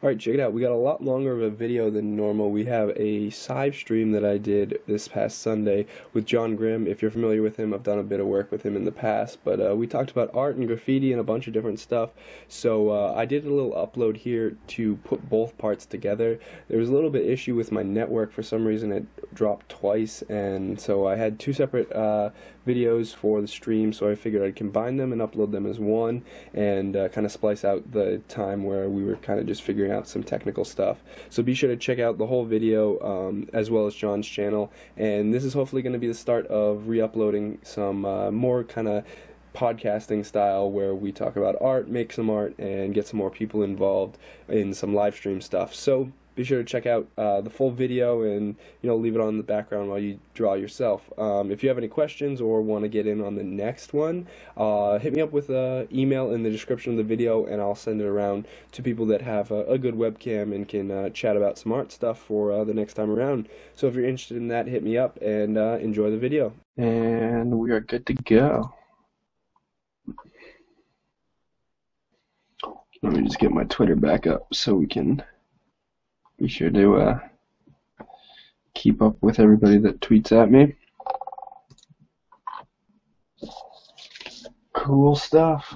Alright, check it out. We got a lot longer of a video than normal. We have a Sive stream that I did this past Sunday with John Grimm. If you're familiar with him, I've done a bit of work with him in the past, but we talked about art and graffiti and a bunch of different stuff. So I did a little upload here to put both parts together. There was a little bit issue with my network. For some reason it dropped twice, and so I had two separate videos for the stream, so I figured I'd combine them and upload them as one and kind of splice out the time where we were kind of just figuring out some technical stuff. So be sure to check out the whole video as well as John's channel, and this is hopefully going to be the start of re-uploading some more kind of podcasting style where we talk about art, make some art, and get some more people involved in some live stream stuff. So be sure to check out the full video and leave it on in the background while you draw yourself. If you have any questions or want to get in on the next one, hit me up with an email in the description of the video, and I'll send it around to people that have a good webcam and can chat about some art stuff for the next time around. So if you're interested in that, hit me up and enjoy the video. And we are good to go. Let me just get my Twitter back up so we can be sure to keep up with everybody that tweets at me. Cool stuff.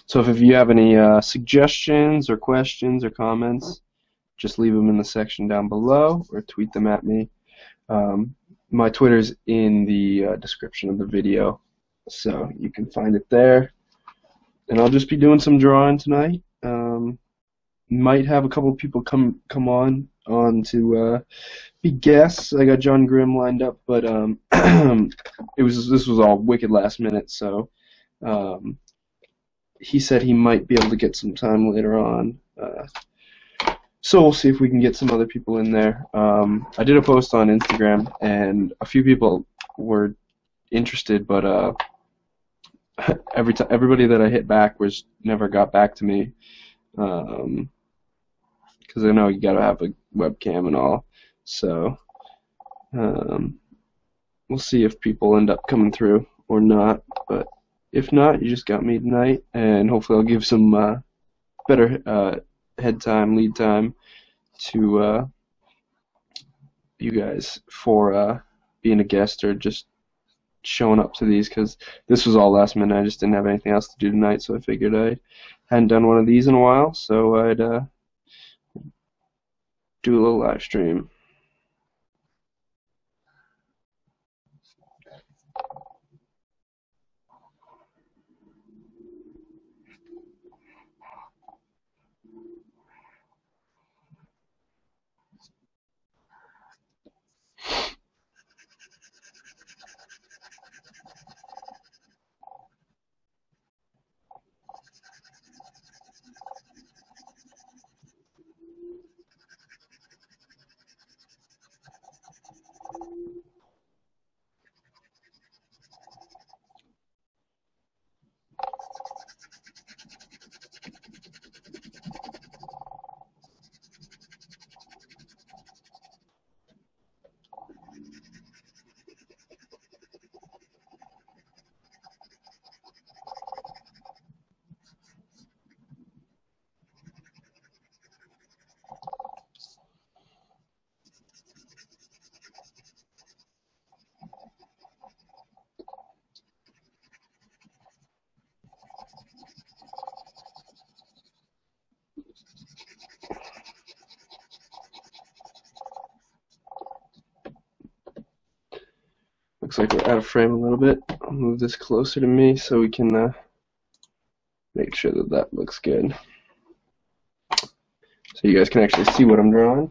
So if you have any suggestions or questions or comments, just leave them in the section down below or tweet them at me. My Twitter's in the description of the video, so you can find it there. And I'll just be doing some drawing tonight. Might have a couple of people come on to be guests. I got John Grimm lined up, but this was all wicked last minute, so he said he might be able to get some time later on. So we'll see if we can get some other people in there. I did a post on Instagram, and a few people were interested, but everybody that I hit back never got back to me, because I know you gotta have a webcam and all. So we'll see if people end up coming through or not. But if not, you just got me tonight, and hopefully I'll give some better head time, lead time to you guys for being a guest or just showing up to these, because this was all last minute. I just didn't have anything else to do tonight, so I figured I hadn't done one of these in a while, so I'd do a little live stream. Looks like we're out of frame a little bit. I'll move this closer to me so we can make sure that that looks good. So you guys can actually see what I'm drawing.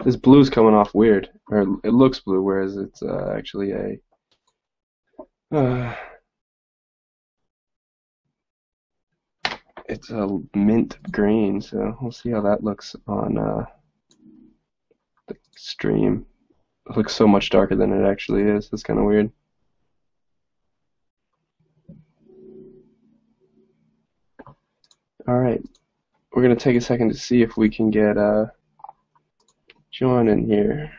This blue's coming off weird, or it looks blue, whereas it's actually uh, it's a mint green. So we'll see how that looks on the stream. It looks so much darker than it actually is. That's kind of weird. All right, we're gonna take a second to see if we can get John in here.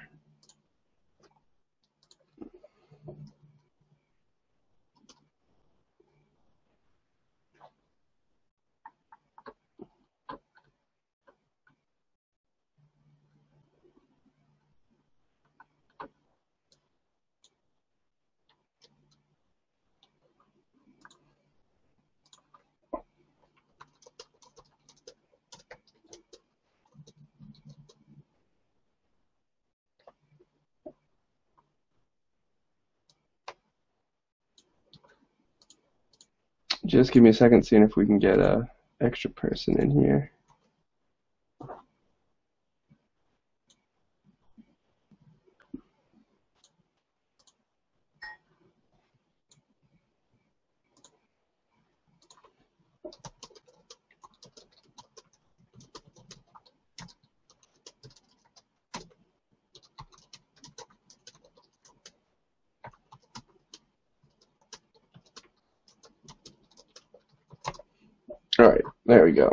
Just give me a second, seeing if we can get a extra person in here. All right, there we go.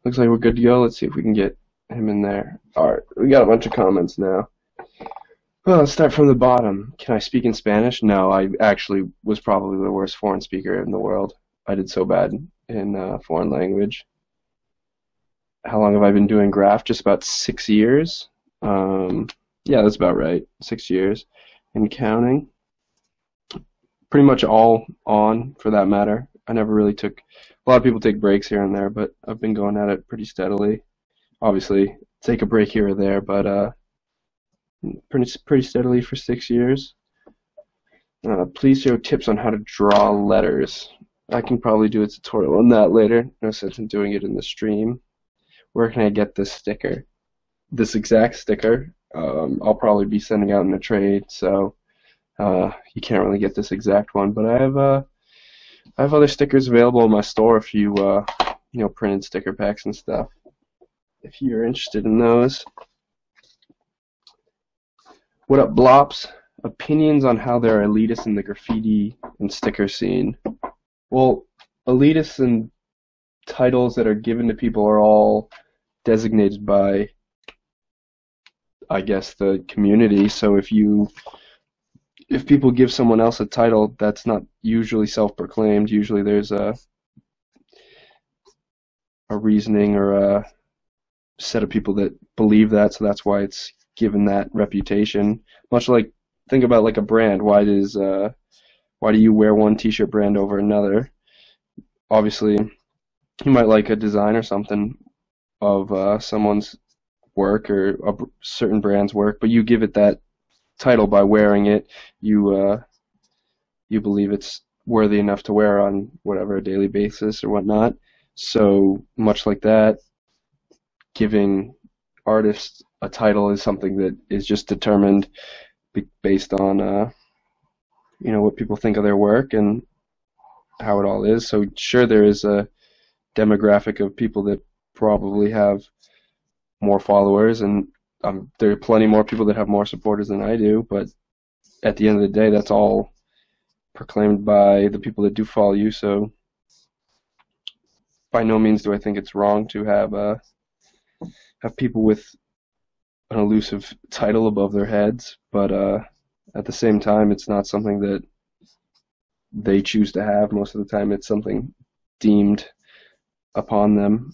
Looks like we're good to go. Let's see if we can get him in there. All right, we got a bunch of comments now. Well, let's start from the bottom. Can I speak in Spanish? No, I actually was probably the worst foreign speaker in the world. I did so bad in foreign language. How long have I been doing graph? Just about 6 years. Yeah, that's about right. 6 years and counting. Pretty much all on, for that matter. I never really took. A lot of people take breaks here and there, but I've been going at it pretty steadily. Obviously, take a break here or there, but pretty steadily for 6 years. Please show tips on how to draw letters. I can probably do a tutorial on that later. No sense in doing it in the stream. Where can I get this sticker? This exact sticker, I'll probably be sending out in a trade, so you can't really get this exact one. But I have other stickers available in my store if you printed sticker packs and stuff. If you're interested in those. What up, Blops? Opinions on how they're elitist in the graffiti and sticker scene. Well, elitists and titles that are given to people are all designated by, I guess, the community. So if people give someone else a title, that's not usually self-proclaimed. Usually there's a reasoning or a set of people that believe that, so that's why it's given that reputation. Much like, think about like a brand. Why do you wear one t-shirt brand over another? Obviously, you might like a design or something of someone's work or a certain brand's work, but you give it that title by wearing it. You believe it's worthy enough to wear on whatever a daily basis or whatnot. So much like that, giving artists a title is something that is just determined based on what people think of their work and how it all is. So sure, there is a demographic of people that probably have more followers, and there are plenty more people that have more supporters than I do, but at the end of the day, that's all proclaimed by the people that do follow you. So by no means do I think it's wrong to have people with an elusive title above their heads, but at the same time, it's not something that they choose to have. Most of the time, it's something deemed upon them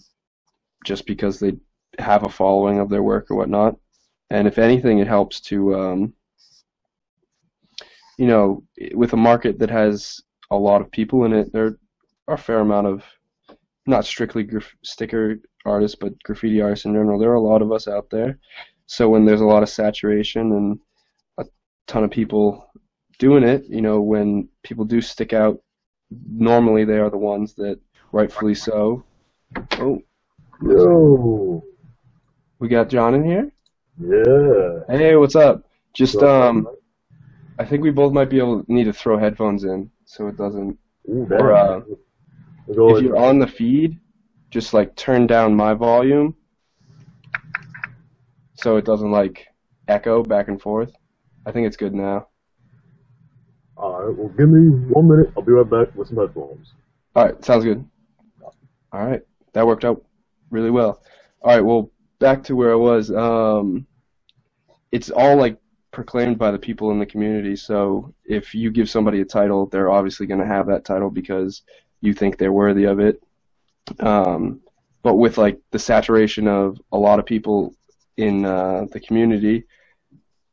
just because they have a following of their work or whatnot. And if anything, it helps to, with a market that has a lot of people in it, there are a fair amount of, not strictly sticker artists, but graffiti artists in general. There are a lot of us out there. So when there's a lot of saturation and a ton of people doing it, when people do stick out, normally they are the ones that, rightfully so. Oh, Yo, We got John in here. Yeah. Hey, what's up? Just What's up, man? I think we both might be able to need to throw headphones in so it doesn't. Ooh, Or damn. We'll go if ahead you're and on the feed, just like turn down my volume so it doesn't like echo back and forth. I think it's good now. all right. Well, give me 1 minute. I'll be right back with some headphones. All right, sounds good. All right, that worked out really well. All right, well, back to where I was. It's all like proclaimed by the people in the community. So if you give somebody a title, they're obviously going to have that title because you think they're worthy of it. Um, but with like the saturation of a lot of people in the community,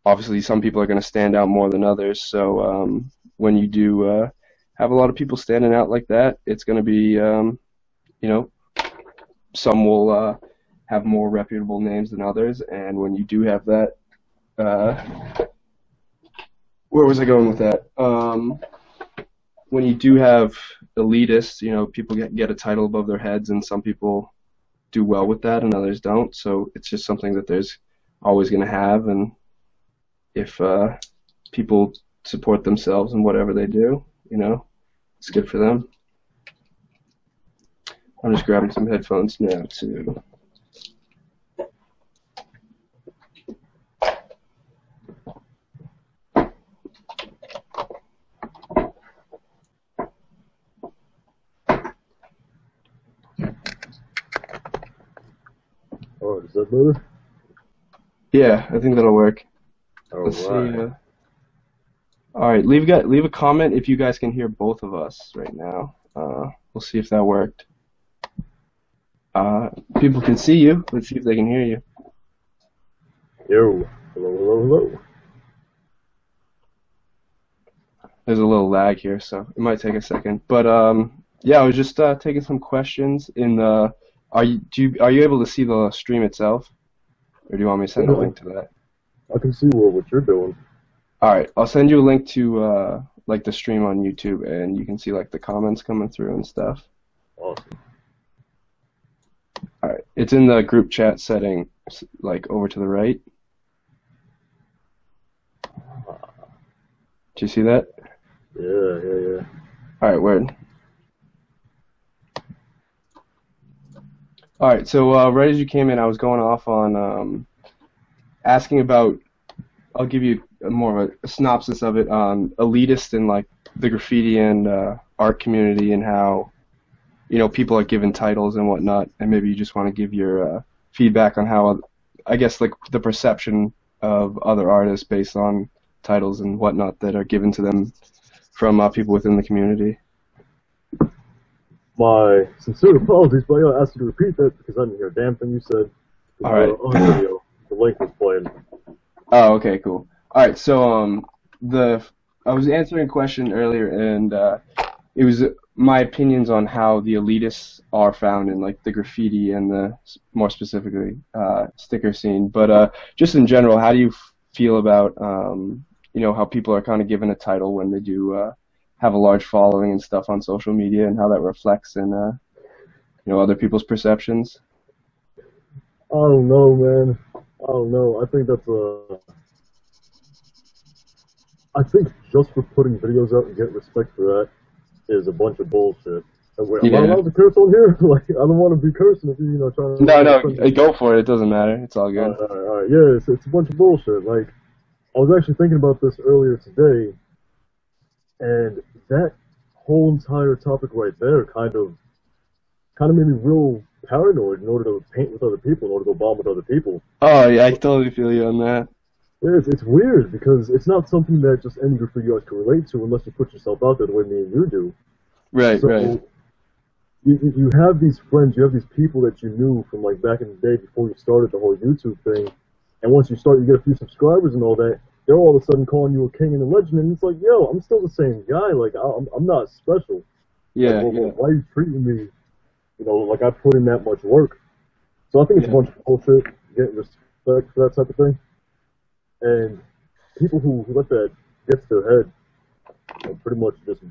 obviously some people are going to stand out more than others. So when you do have a lot of people standing out like that, it's going to be, you know, some will have more reputable names than others. And when you do have that, uh, where was I going with that? When you do have elitists, people get a title above their heads, and some people do well with that, and others don't. So it's just something that there's always going to have, and if people support themselves in whatever they do, it's good for them. I'm just grabbing some headphones now too. All right. Is that better? Yeah, I think that'll work. All Let's see. right. All right, leave a comment if you guys can hear both of us right now. We'll see if that worked. People can see you. Let's see if they can hear you. Yo. Hello, hello, hello. There's a little lag here, so it might take a second. But yeah, I was just taking some questions in the. Are you able to see the stream itself, or do you want me to send a Yeah, link to that? I can see what you're doing. All right, I'll send you a link to like the stream on YouTube, and you can see like the comments coming through and stuff. Awesome. All right, it's in the group chat setting, like over to the right. Do you see that? Yeah, yeah, yeah. All right, word. All right, so right as you came in, I was going off on asking about. I'll give you more of a synopsis of it on elitist and like the graffiti and art community and how people are given titles and whatnot, and maybe you just want to give your feedback on how I guess like the perception of other artists based on titles and whatnot that are given to them from people within the community. My sincere apologies, but I gotta ask you to repeat that because I didn't hear a damn thing you said. All right. On video, the link was playing. Oh, okay, cool. All right, so the I was answering a question earlier, and it was my opinions on how the elitists are found in like the graffiti and the more specifically sticker scene. But just in general, how do you feel about how people are kind of given a title when they do have a large following and stuff on social media, and how that reflects in other people's perceptions? I don't know, man. I don't know. I think that's a. I think just for putting videos out and getting respect for that is a bunch of bullshit. Wait, am I Yeah. allowed to curse on here? Like, I don't want to be cursing if you, trying to No, make no, friends. go for it. It doesn't matter. It's all good. All right. Yeah, it's a bunch of bullshit. Like, I was actually thinking about this earlier today, and that whole entire topic right there kind of made me real paranoid in order to paint with other people, in order to go bomb with other people. Oh, yeah, I totally feel you on that. Yeah, it's weird because it's not something that just any graffiti artist can relate to unless you put yourself out there the way me and you do. Right, So right. you have these friends, you have these people that you knew from like back in the day before you started the whole YouTube thing, and once you start, you get a few subscribers and all that. They're all of a sudden calling you a king and a legend, and it's like, yo, I'm still the same guy. Like I'm not special. Like, Yeah, yeah, why are you treating me, like I put in that much work? So I think it's a yeah. bunch of bullshit. Getting respect for that type of thing, and people who let that get to their head are pretty much just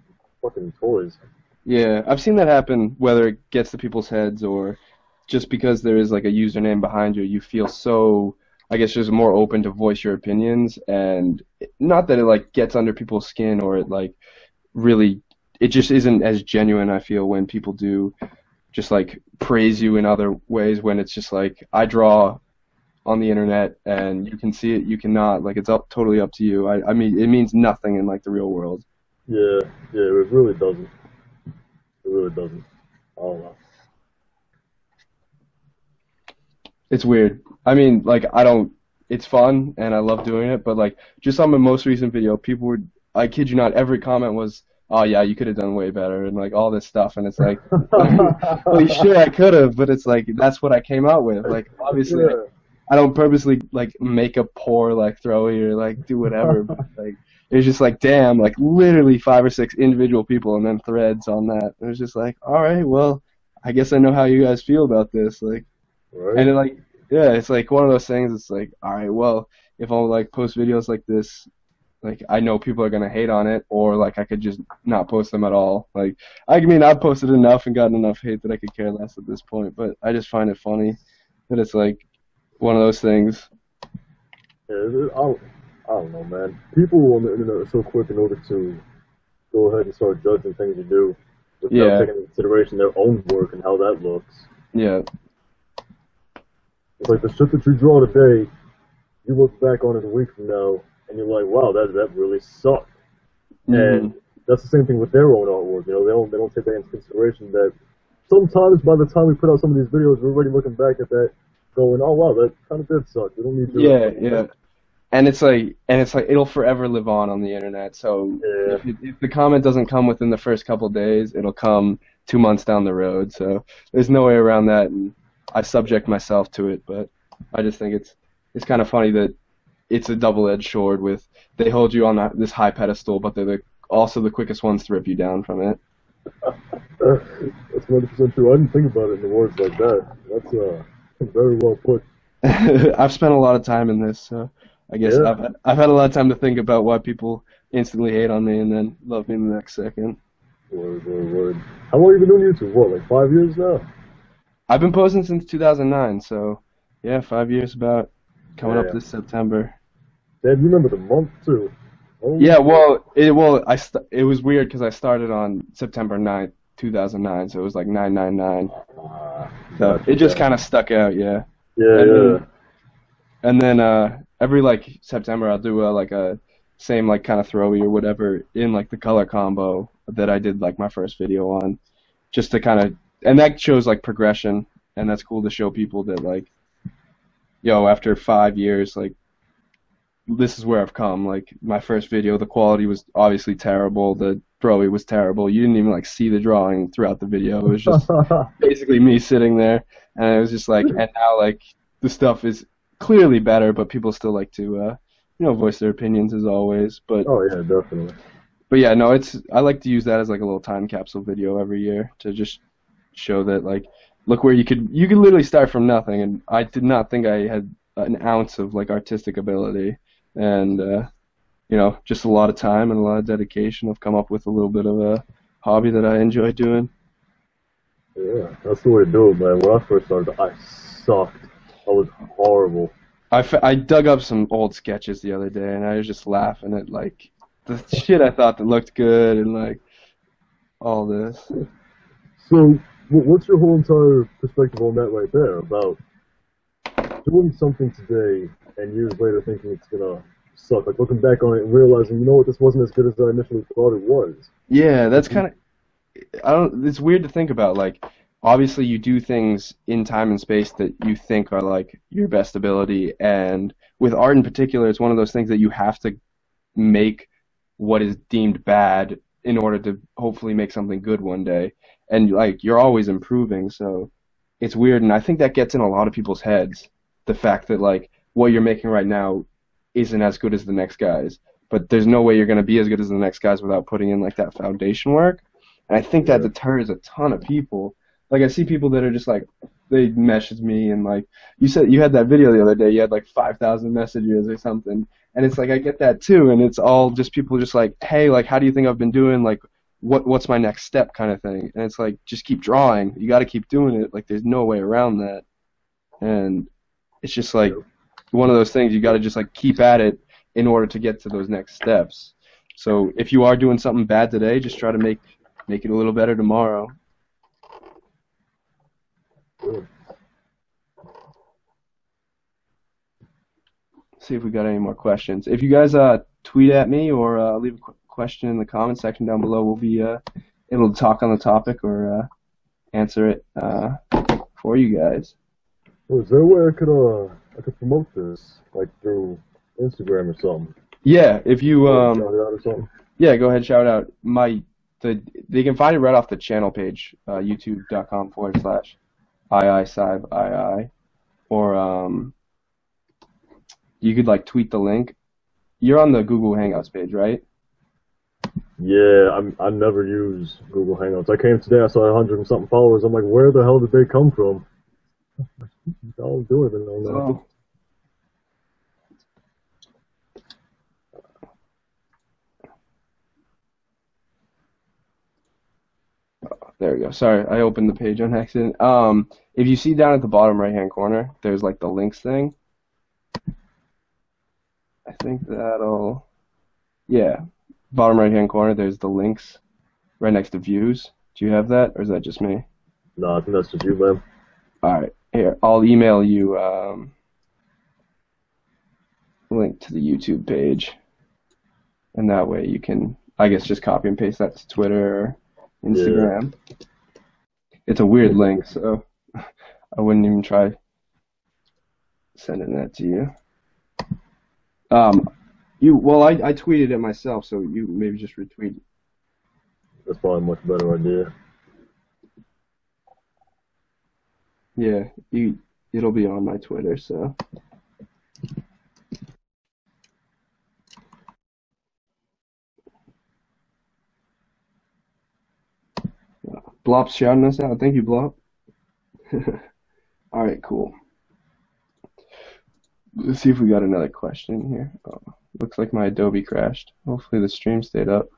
fucking toys. Yeah, I've seen that happen, whether it gets to people's heads or just because there is like a username behind you, you feel so, I guess, just more open to voice your opinions, and not that it like gets under people's skin or it like really, it just isn't as genuine. I feel when people do just like praise you in other ways, when it's just like I draw on the internet and you can see it, you cannot, like it's up totally up to you. I mean, it means nothing in like the real world. Yeah, yeah, it really doesn't. It really doesn't. Oh, It's weird. I mean, like I don't. It's fun and I love doing it, but like just on my most recent video, people were. I kid you not, every comment was, "Oh yeah, you could have done way better," and like all this stuff, and it's like, well, sure I could have, but it's like that's what I came out with. Like obviously, yeah. I don't purposely like make a poor like throwy or like do whatever, but like it's just like damn, like literally five or six individual people and then threads on that. It was just like, all right, well, I guess I know how you guys feel about this, like. Right? And it like, yeah, it's like one of those things. It's like, all right, well, if I'll like post videos like this, like I know people are gonna hate on it, or like I could just not post them at all. Like, I mean, I've posted enough and gotten enough hate that I could care less at this point. But I just find it funny that it's like one of those things. Yeah, I don't know, man. People on the internet are so quick in order to go ahead and start judging things you do without Yeah, taking into consideration their own work and how that looks. yeah, It's like the shit that you draw today, you look back on it a week from now, and you're like, wow, that really sucked. hmm And that's the same thing with their own artwork. You know, they don't take that into consideration. That sometimes by the time we put out some of these videos, we're already looking back at that, going, oh wow, that kind of did suck. We don't need to. yeah, yeah. And it's like it'll forever live on the internet. So Yeah, if the comment doesn't come within the first couple days, it'll come 2 months down the road. So there's no way around that, and I subject myself to it. But I just think it's kind of funny that it's a double-edged sword. With they hold you on this high pedestal, but they're also the quickest ones to rip you down from it. that's 100% true. I didn't think about it in the words like that. That's very well put. I've spent a lot of time in this, so I guess Yeah, I've had a lot of time to think about why people instantly hate on me and then love me in the next second. word, word, word. How long have you been doing YouTube? What, like 5 years now? I've been posting since 2009, so yeah, 5 years about coming up Damn. this September. Damn, you remember the month too. Holy Yeah, shit. it was weird because I started on September 9th, 2009, so it was like 999. Ah, So gotcha, it just gotcha. kind of stuck out, yeah. Yeah, And yeah. then every like September I'll do like a same like kind of throwy or whatever in like the color combo that I did like my first video on, just to kind of, and that shows like progression, and that's cool to show people that like, yo, after 5 years, like this is where I've come. Like my first video, the quality was obviously terrible, the throwy was terrible. You didn't even like see the drawing throughout the video. It was just basically me sitting there, and it was just like, and now like the stuff is clearly better, but people still like to, voice their opinions as always. Oh yeah, definitely. But yeah, no, I like to use that as like a little time capsule video every year to just show that like, look where you could literally start from nothing, and I did not think I had an ounce of like artistic ability, and just a lot of time and a lot of dedication. I've come up with a little bit of a hobby that I enjoy doing. Yeah, that's the way to do it, man. When I first started, I sucked. I was horrible. I dug up some old sketches the other day, and I was just laughing at like the shit I thought that looked good, and like all this. So, what's your whole entire perspective on that right there about doing something today and years later thinking it's gonna suck? Like looking back on it and realizing, you know what, this wasn't as good as I initially thought it was. Yeah, that's kind of, I don't. It's weird to think about. Like, obviously, you do things in time and space that you think are like your best ability, and with art in particular, it's one of those things that you have to make what is deemed bad in order to hopefully make something good one day. And like, you're always improving, so it's weird. And I think that gets in a lot of people's heads, the fact that like what you're making right now isn't as good as the next guy's. But there's no way you're going to be as good as the next guy's without putting in like that foundation work. And I think that Yeah. deters a ton of people. Like I see people that are just like, they message me, and like you said, you had that video the other day, you had like 5,000 messages or something, and it's like I get that too, and it's all just people just like, hey, like how do you think I've been doing? Like what's my next step kind of thing. And it's like, just keep drawing. You got to keep doing it. Like, there's no way around that. And it's just like Yep. one of those things you got to just like keep at it in order to get to those next steps. So if you are doing something bad today, just try to make it a little better tomorrow. Good. See if we got any more questions. If you guys tweet at me or leave a question in the comment section down below, we'll be able to talk on the topic or answer it for you guys. Well, is there a way I could promote this, like through Instagram or something? Yeah, if you Shout it out or something? yeah, go ahead, shout out they can find it right off the channel page, youtube.com/Sive, or you could like tweet the link. You're on the Google Hangouts page, right? Yeah, I never use Google Hangouts. I came today, I saw 100 and something followers. I'm like, where the hell did they come from? I don't do anything on that. Oh. There we go. Sorry, I opened the page on accident. If you see down at the bottom right-hand corner, there's like the links thing. I think that'll, yeah, bottom right-hand corner, there's the links right next to views. Do you have that, or is that just me? No, I think that's just you, man. All right, here, I'll email you link to the YouTube page, and that way you can, I guess, just copy and paste that to Twitter or Instagram. Yeah. It's a weird link, so I wouldn't even try sending that to you. I tweeted it myself, so you maybe just retweet it. That's probably a much better idea. Yeah, it'll be on my Twitter, so. Blop's shouting us out. Thank you, Blop. All right, cool. Let's see if we got another question here. Oh, looks like my Adobe crashed. Hopefully the stream stayed up.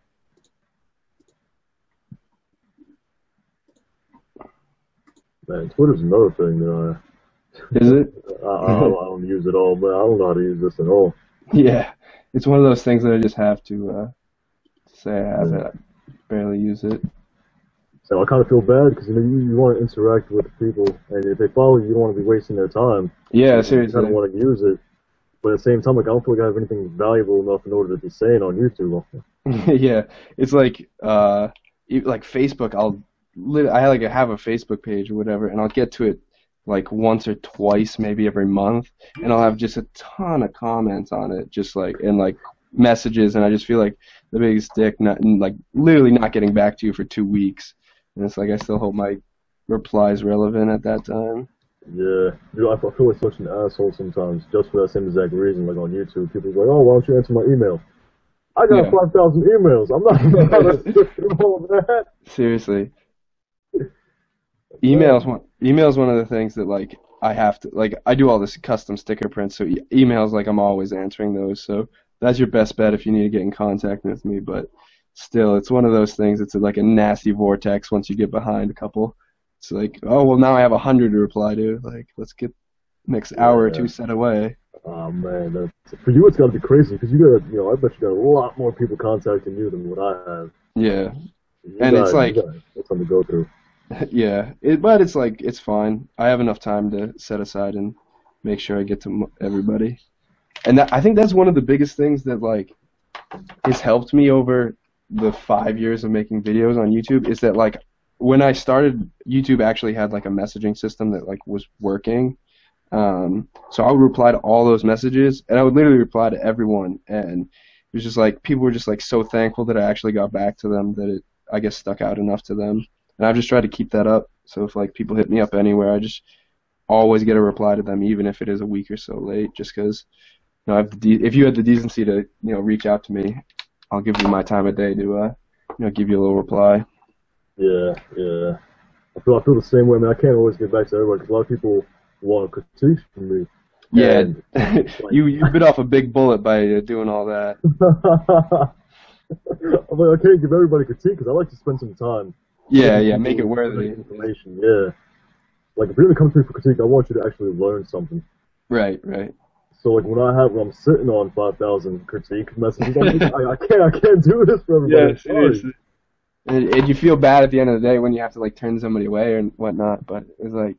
Man, Twitter's another thing that Is it? I don't use it all, but I don't know how to use this at all. Yeah, it's one of those things that I just have to say I have it. I barely use it. So I kind of feel bad because you want to interact with people, and if they follow you, you don't want to be wasting their time. Yeah, seriously. I don't want to use it, but at the same time, like I don't feel like I have anything valuable enough in order to be saying on YouTube. Yeah, it's like Facebook. I have a Facebook page or whatever, and I'll get to it like once or twice, maybe every month, and I'll have just a ton of comments on it, just like and like messages, and I just feel like the biggest dick, literally not getting back to you for 2 weeks. And it's like I still hope my replies relevant at that time. Yeah, I feel like such an asshole sometimes, just for that same exact reason. Like on YouTube, people are like, "Oh, why don't you answer my email?" I got 5,000 emails. I'm not going to sit through all of that. Seriously, email's one of the things that like I have to like. I do all this custom sticker prints, so emails like I'm always answering those. So that's your best bet if you need to get in contact with me. But still, it's one of those things. It's like a nasty vortex once you get behind a couple. It's like, oh, well, now I have 100 to reply to. Like, let's get next hour or two set away. Oh, man. For you, it's got to be crazy because you got, I bet you got a lot more people contacting you than what I have. Yeah. It's like, it's something to go through. Yeah. But it's like, it's fine. I have enough time to set aside and make sure I get to everybody. And I think that's one of the biggest things that, like, has helped me over the 5 years of making videos on YouTube is that, like, when I started, YouTube actually had like a messaging system that like was working. So I would reply to all those messages, and I would literally reply to everyone. And it was just like people were just like so thankful that I actually got back to them that it, I guess, stuck out enough to them. And I've just tried to keep that up. So if like people hit me up anywhere, I just always get a reply to them, even if it is a week or so late. Just because, if you had the decency to reach out to me, I'll give you my time of day to give you a little reply. Yeah. I feel the same way. I mean, I can't always get back to everybody because a lot of people want critiques from me. Yeah, you bit off a big bullet by doing all that. I'm like, I can't give everybody critique because I like to spend some time Yeah, giving yeah, make it people great worthy. information. Yeah, like if you're gonna come to me for critique, I want you to actually learn something. Right, right. So like when I'm sitting on 5,000 critique messages, I'm like, I can't do this for everybody. Yeah, I'm sorry. seriously. And you feel bad at the end of the day when you have to like turn somebody away and whatnot, but it's like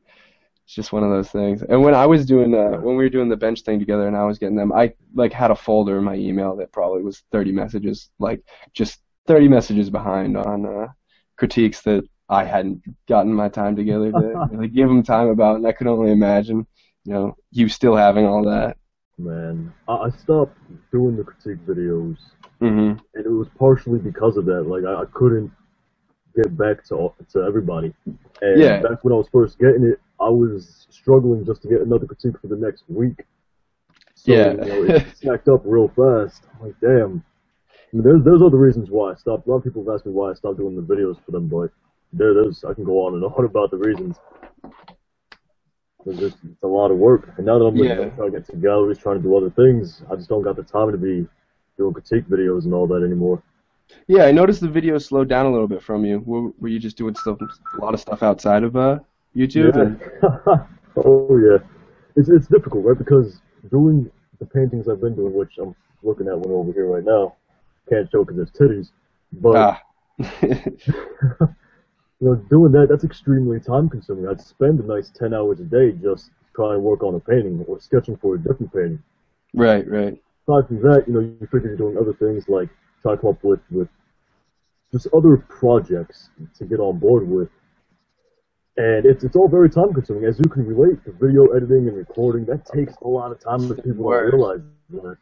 it's just one of those things. And when I was doing when we were doing the bench thing together and I was getting them, I like had a folder in my email that probably was 30 messages, like just 30 messages behind on critiques that I hadn't gotten my time together to like give them time about, and I could only imagine, you still having all that. Man, I stopped doing the critique videos, Hmm. and it was partially because of that. Like I couldn't get back to everybody, and Yeah, back when I was first getting it, I was struggling just to get another critique for the next week. So yeah. it stacked up real fast. I'm like, damn. I mean, there's other reasons why I stopped. A lot of people have asked me why I stopped doing the videos for them, but there's I can go on and on about the reasons. It's a lot of work, and now that I'm like Yeah. trying to get to galleries, trying to do other things, I just don't got the time to be doing critique videos and all that anymore. Yeah, I noticed the video slowed down a little bit from you. Were you just doing stuff, a lot of stuff outside of YouTube? Yeah. And Oh yeah. It's difficult, right? Because doing the paintings I've been doing, which I'm looking at one over here right now, can't show because there's titties, but ah, doing that's extremely time consuming. I'd spend a nice 10 hours a day just trying to work on a painting or sketching for a different painting. right, right. Aside from that, you figure you're doing other things like try to come up with just other projects to get on board with. And it's all very time consuming. As you can relate, the video editing and recording, that takes a lot of time that people don't Word. realize. That.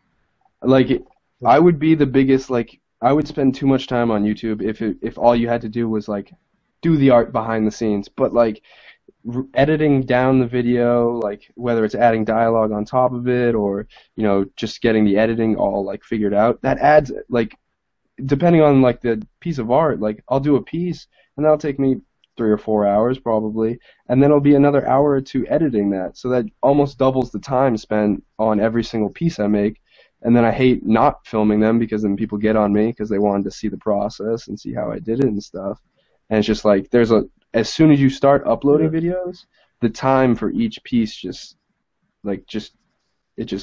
Like, I would be the biggest, like, I would spend too much time on YouTube if all you had to do was like do the art behind the scenes. But like editing down the video, like whether it's adding dialogue on top of it or just getting the editing all like figured out, that adds like depending on like the piece of art, like I'll do a piece and that'll take me 3 or 4 hours probably, and then it'll be another hour or two editing that. So that almost doubles the time spent on every single piece I make. And then I hate not filming them because then people get on me because they wanted to see the process and see how I did it and stuff. And it's just like as soon as you start uploading Yeah, videos, the time for each piece just it just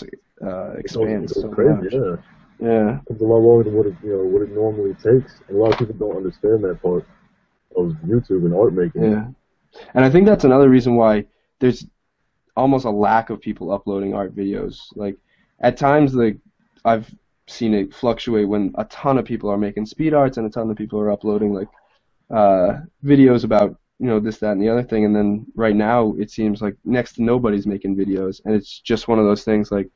it expands goes so crazy. much. Yeah, Yeah. it's a lot longer than what it normally takes. And a lot of people don't understand that part of YouTube and art making. Yeah. And I think that's another reason why there's almost a lack of people uploading art videos. Like at times, like I've seen it fluctuate when a ton of people are making speed arts and a ton of people are uploading like videos about this, that, and the other thing. And then right now it seems like next to nobody's making videos, and it's just one of those things. Like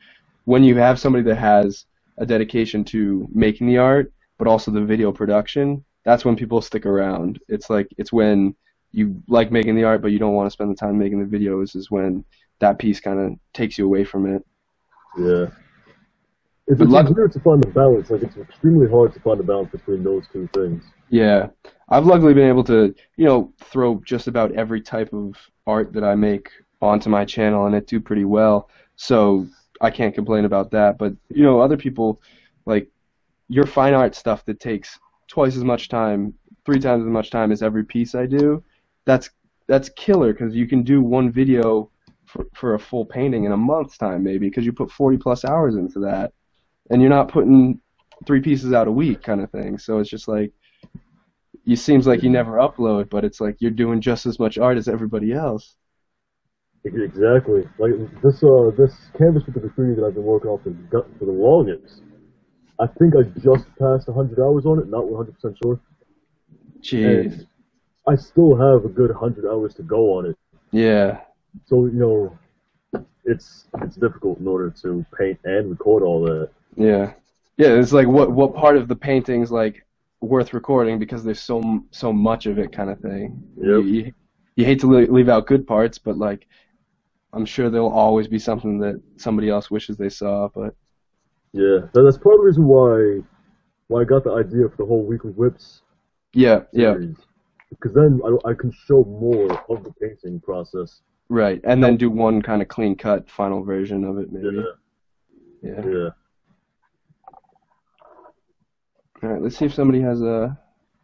when you have somebody that has a dedication to making the art, but also the video production, that's when people stick around. It's like it's when you like making the art, but you don't want to spend the time making the videos, is when that piece kind of takes you away from it. Yeah, it's But it's luck, weird to find the balance. Like it's extremely hard to find the balance between those two things. yeah, I've luckily been able to, throw just about every type of art that I make onto my channel and it do pretty well. So I can't complain about that. But, other people, like your fine art stuff that takes twice as much time, 3 times as much time as every piece I do, that's that's killer because you can do one video for a full painting in a month's time maybe because you put 40 plus hours into that and you're not putting 3 pieces out a week kind of thing. So it's just like it seems like you Yeah, never upload, but it's like you're doing just as much art as everybody else. exactly. Like this canvas with the graffiti that I've been working on for the longest. I think I just passed 100 hours on it, not 100% sure, Jeez. and I still have a good 100 hours to go on it. Yeah. So it's difficult in order to paint and record all that. Yeah. Yeah, it's like what part of the painting's like worth recording because there's so much of it kind of thing. You Yep. you, you hate to leave out good parts, but like I'm sure there'll always be something that somebody else wishes they saw, but Yeah. That's part of the reason why I got the idea for the whole Weekly Whips yeah, yeah, series, because then I can show more of the painting process. right. And then Help. do one kind of clean cut final version of it maybe. Yeah. Yeah. Yeah. All right, let's see if somebody has a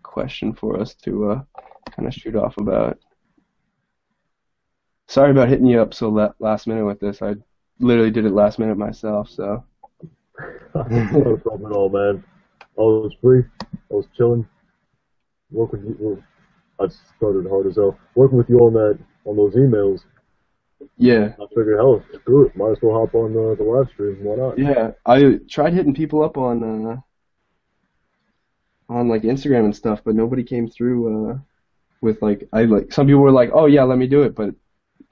question for us to kind of shoot off about. Sorry about hitting you up so last minute with this. I literally did it last minute myself, so. Not a problem at all, man. I was free. I was chilling. Working with you. I started hard as hell. Working with you on those emails. Yeah, I figured, hell, screw it. Might as well hop on the live stream. Why not? yeah. I tried hitting people up on like Instagram and stuff, but nobody came through with like I like some people were like, "Oh yeah, let me do it," but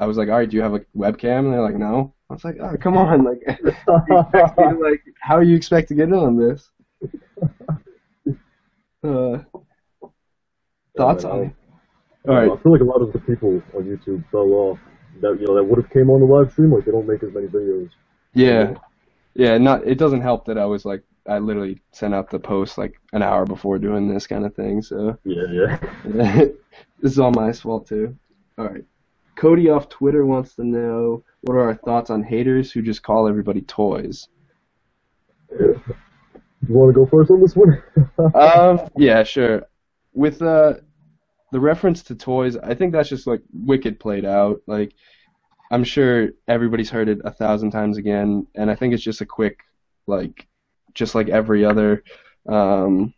I was like, "All right, do you have a webcam?" And they're like, "No." I was like, "Oh, come on, like, you expect me to, like, how are you expect to get in on this?" Uh, Yeah, thoughts man. on it? I All don't know. right. I feel like a lot of the people on YouTube fell off that would have came on the live stream. Like they don't make as many videos Yeah, anymore. yeah. Not. It doesn't help that I was like, I literally sent out the post like an hour before doing this kind of thing. So Yeah, yeah. this is all my fault too. All right. Cody off Twitter wants to know what are our thoughts on haters who just call everybody toys. You want to go first on this one? Yeah, sure. With the reference to toys, I think that's just like wicked played out. Like I'm sure everybody's heard it 1,000 times again, and I think it's just a quick, like, just like every other um,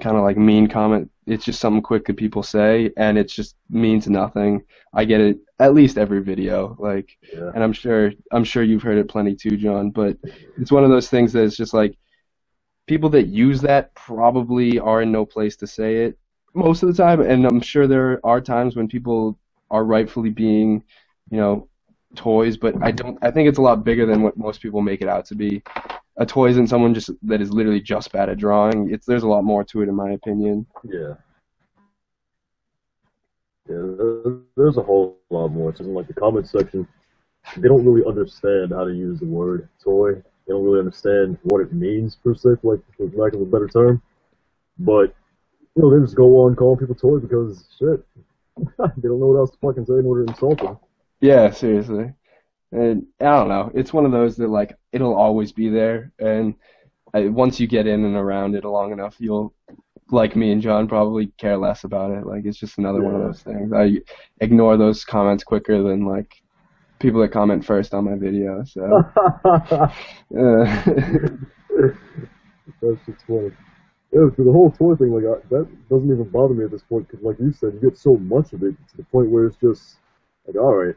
kind of like mean comment. It's just something quick that people say, and it just means nothing. I get it at least every video, like, Yeah, and I'm sure you've heard it plenty too, John. But it's one of those things that it's just like people that use that probably are in no place to say it most of the time, and I'm sure there are times when people are rightfully being, you know, toys, but I think it's a lot bigger than what most people make it out to be. A toy isn't someone just that is literally just bad at drawing. There's a lot more to it in my opinion. yeah, yeah. There's a whole lot more. It's in like the comment section. They don't really understand how to use the word toy. They don't really understand what it means per se, for lack of a better term. But they just go on calling people toys because shit, they don't know what else to fucking say in order to insult them. Yeah, seriously. And I don't know. It's one of those that like it'll always be there, and once you get in and around it long enough, you'll like me and John probably care less about it. Like it's just another one of Yeah. those things. I ignore those comments quicker than like people that comment first on my video. So, That's just funny. Yeah, so the whole toy thing, like that doesn't even bother me at this point because, like you said, you get so much of it to the point where it's just like, all right,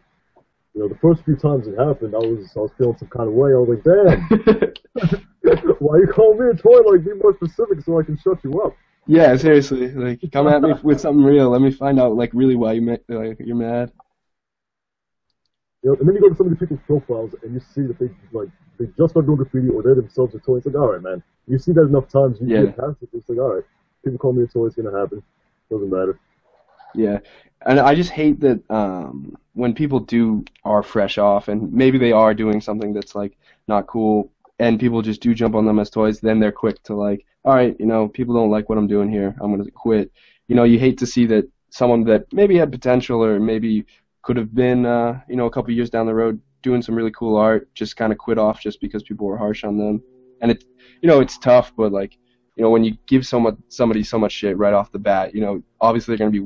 the first few times it happened, I was feeling some kind of way. I was like, damn, why you call me a toy? Like, be more specific so I can shut you up. yeah, seriously, like come at me with something real. Let me find out like really why like you're mad. And then you go to some of these people's profiles and you see that they just start doing graffiti or they themselves a toy. It's like, all right, man. You see that enough times, you Yeah, get past it. It's like, all right, people call me a toy. It's gonna happen. Doesn't matter. yeah, and I just hate that when people are fresh off and maybe they are doing something that's like not cool, and people just do jump on them as toys. Then they're quick to like, all right, people don't like what I'm doing here. I'm gonna quit. You hate to see that someone that maybe had potential or maybe could have been, a couple years down the road doing some really cool art, just kind of quit off just because people were harsh on them. And it's tough, but like, when you give somebody so much shit right off the bat, obviously they're going to be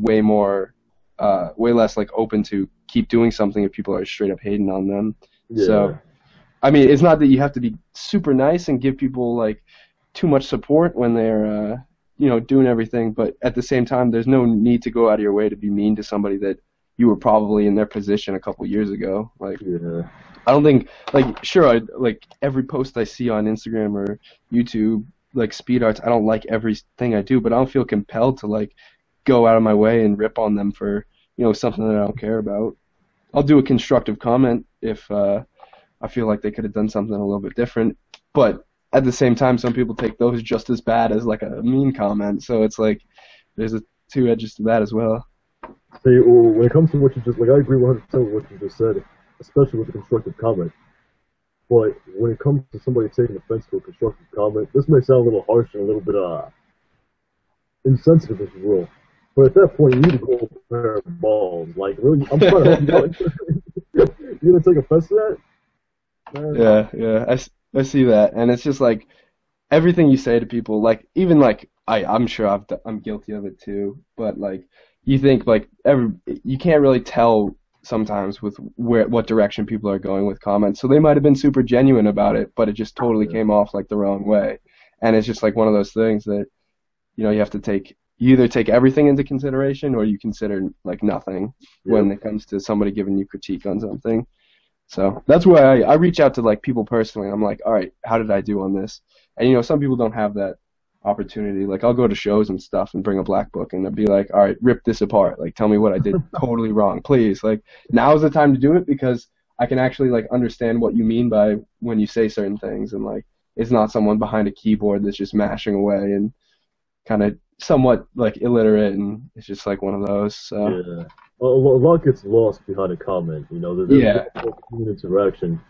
way less like open to keep doing something if people are straight up hating on them. So, Yeah, I mean, it's not that you have to be super nice and give people like too much support when they're, doing everything, but at the same time, there's no need to go out of your way to be mean to somebody that you were probably in their position a couple years ago. Like, yeah, I don't think, like, sure, like every post I see on Instagram or YouTube, like speed arts, I don't like everything I do, but I don't feel compelled to like go out of my way and rip on them for, something that I don't care about. I'll do a constructive comment if I feel like they could have done something a little bit different, but at the same time, some people take those just as bad as like a mean comment. So it's like there's a two edges to that as well. See, well, when it comes to what you just like, I agree 100% with what you just said, especially with the constructive comment. But when it comes to somebody taking offense to a constructive comment, this may sound a little harsh and a little bit insensitive, if you will. But at that point, you need to go a pair of balls. Like, really, I'm trying to help you out. You're gonna take offense to that? Man, Yeah, yeah, I see that, and it's just like everything you say to people, like even like I'm sure I'm guilty of it too, but like you think like you can't really tell sometimes with what direction people are going with comments. So they might have been super genuine about it, but it just totally Yeah, came off like the wrong way. And it's just like one of those things that you have to you either take everything into consideration or you consider like nothing yep, when it comes to somebody giving you critique on something. So that's why I reach out to like people personally. I'm like, all right, how did I do on this? And some people don't have that opportunity. Like I'll go to shows and stuff and bring a black book and I'll be like, all right, rip this apart. Like tell me what I did totally wrong, please. Like now's the time to do it because I can actually like understand what you mean by when you say certain things and like it's not someone behind a keyboard that's just mashing away and kind of somewhat like illiterate and it's just like one of those. So yeah. A lot gets lost behind a comment. There's yeah. more human interaction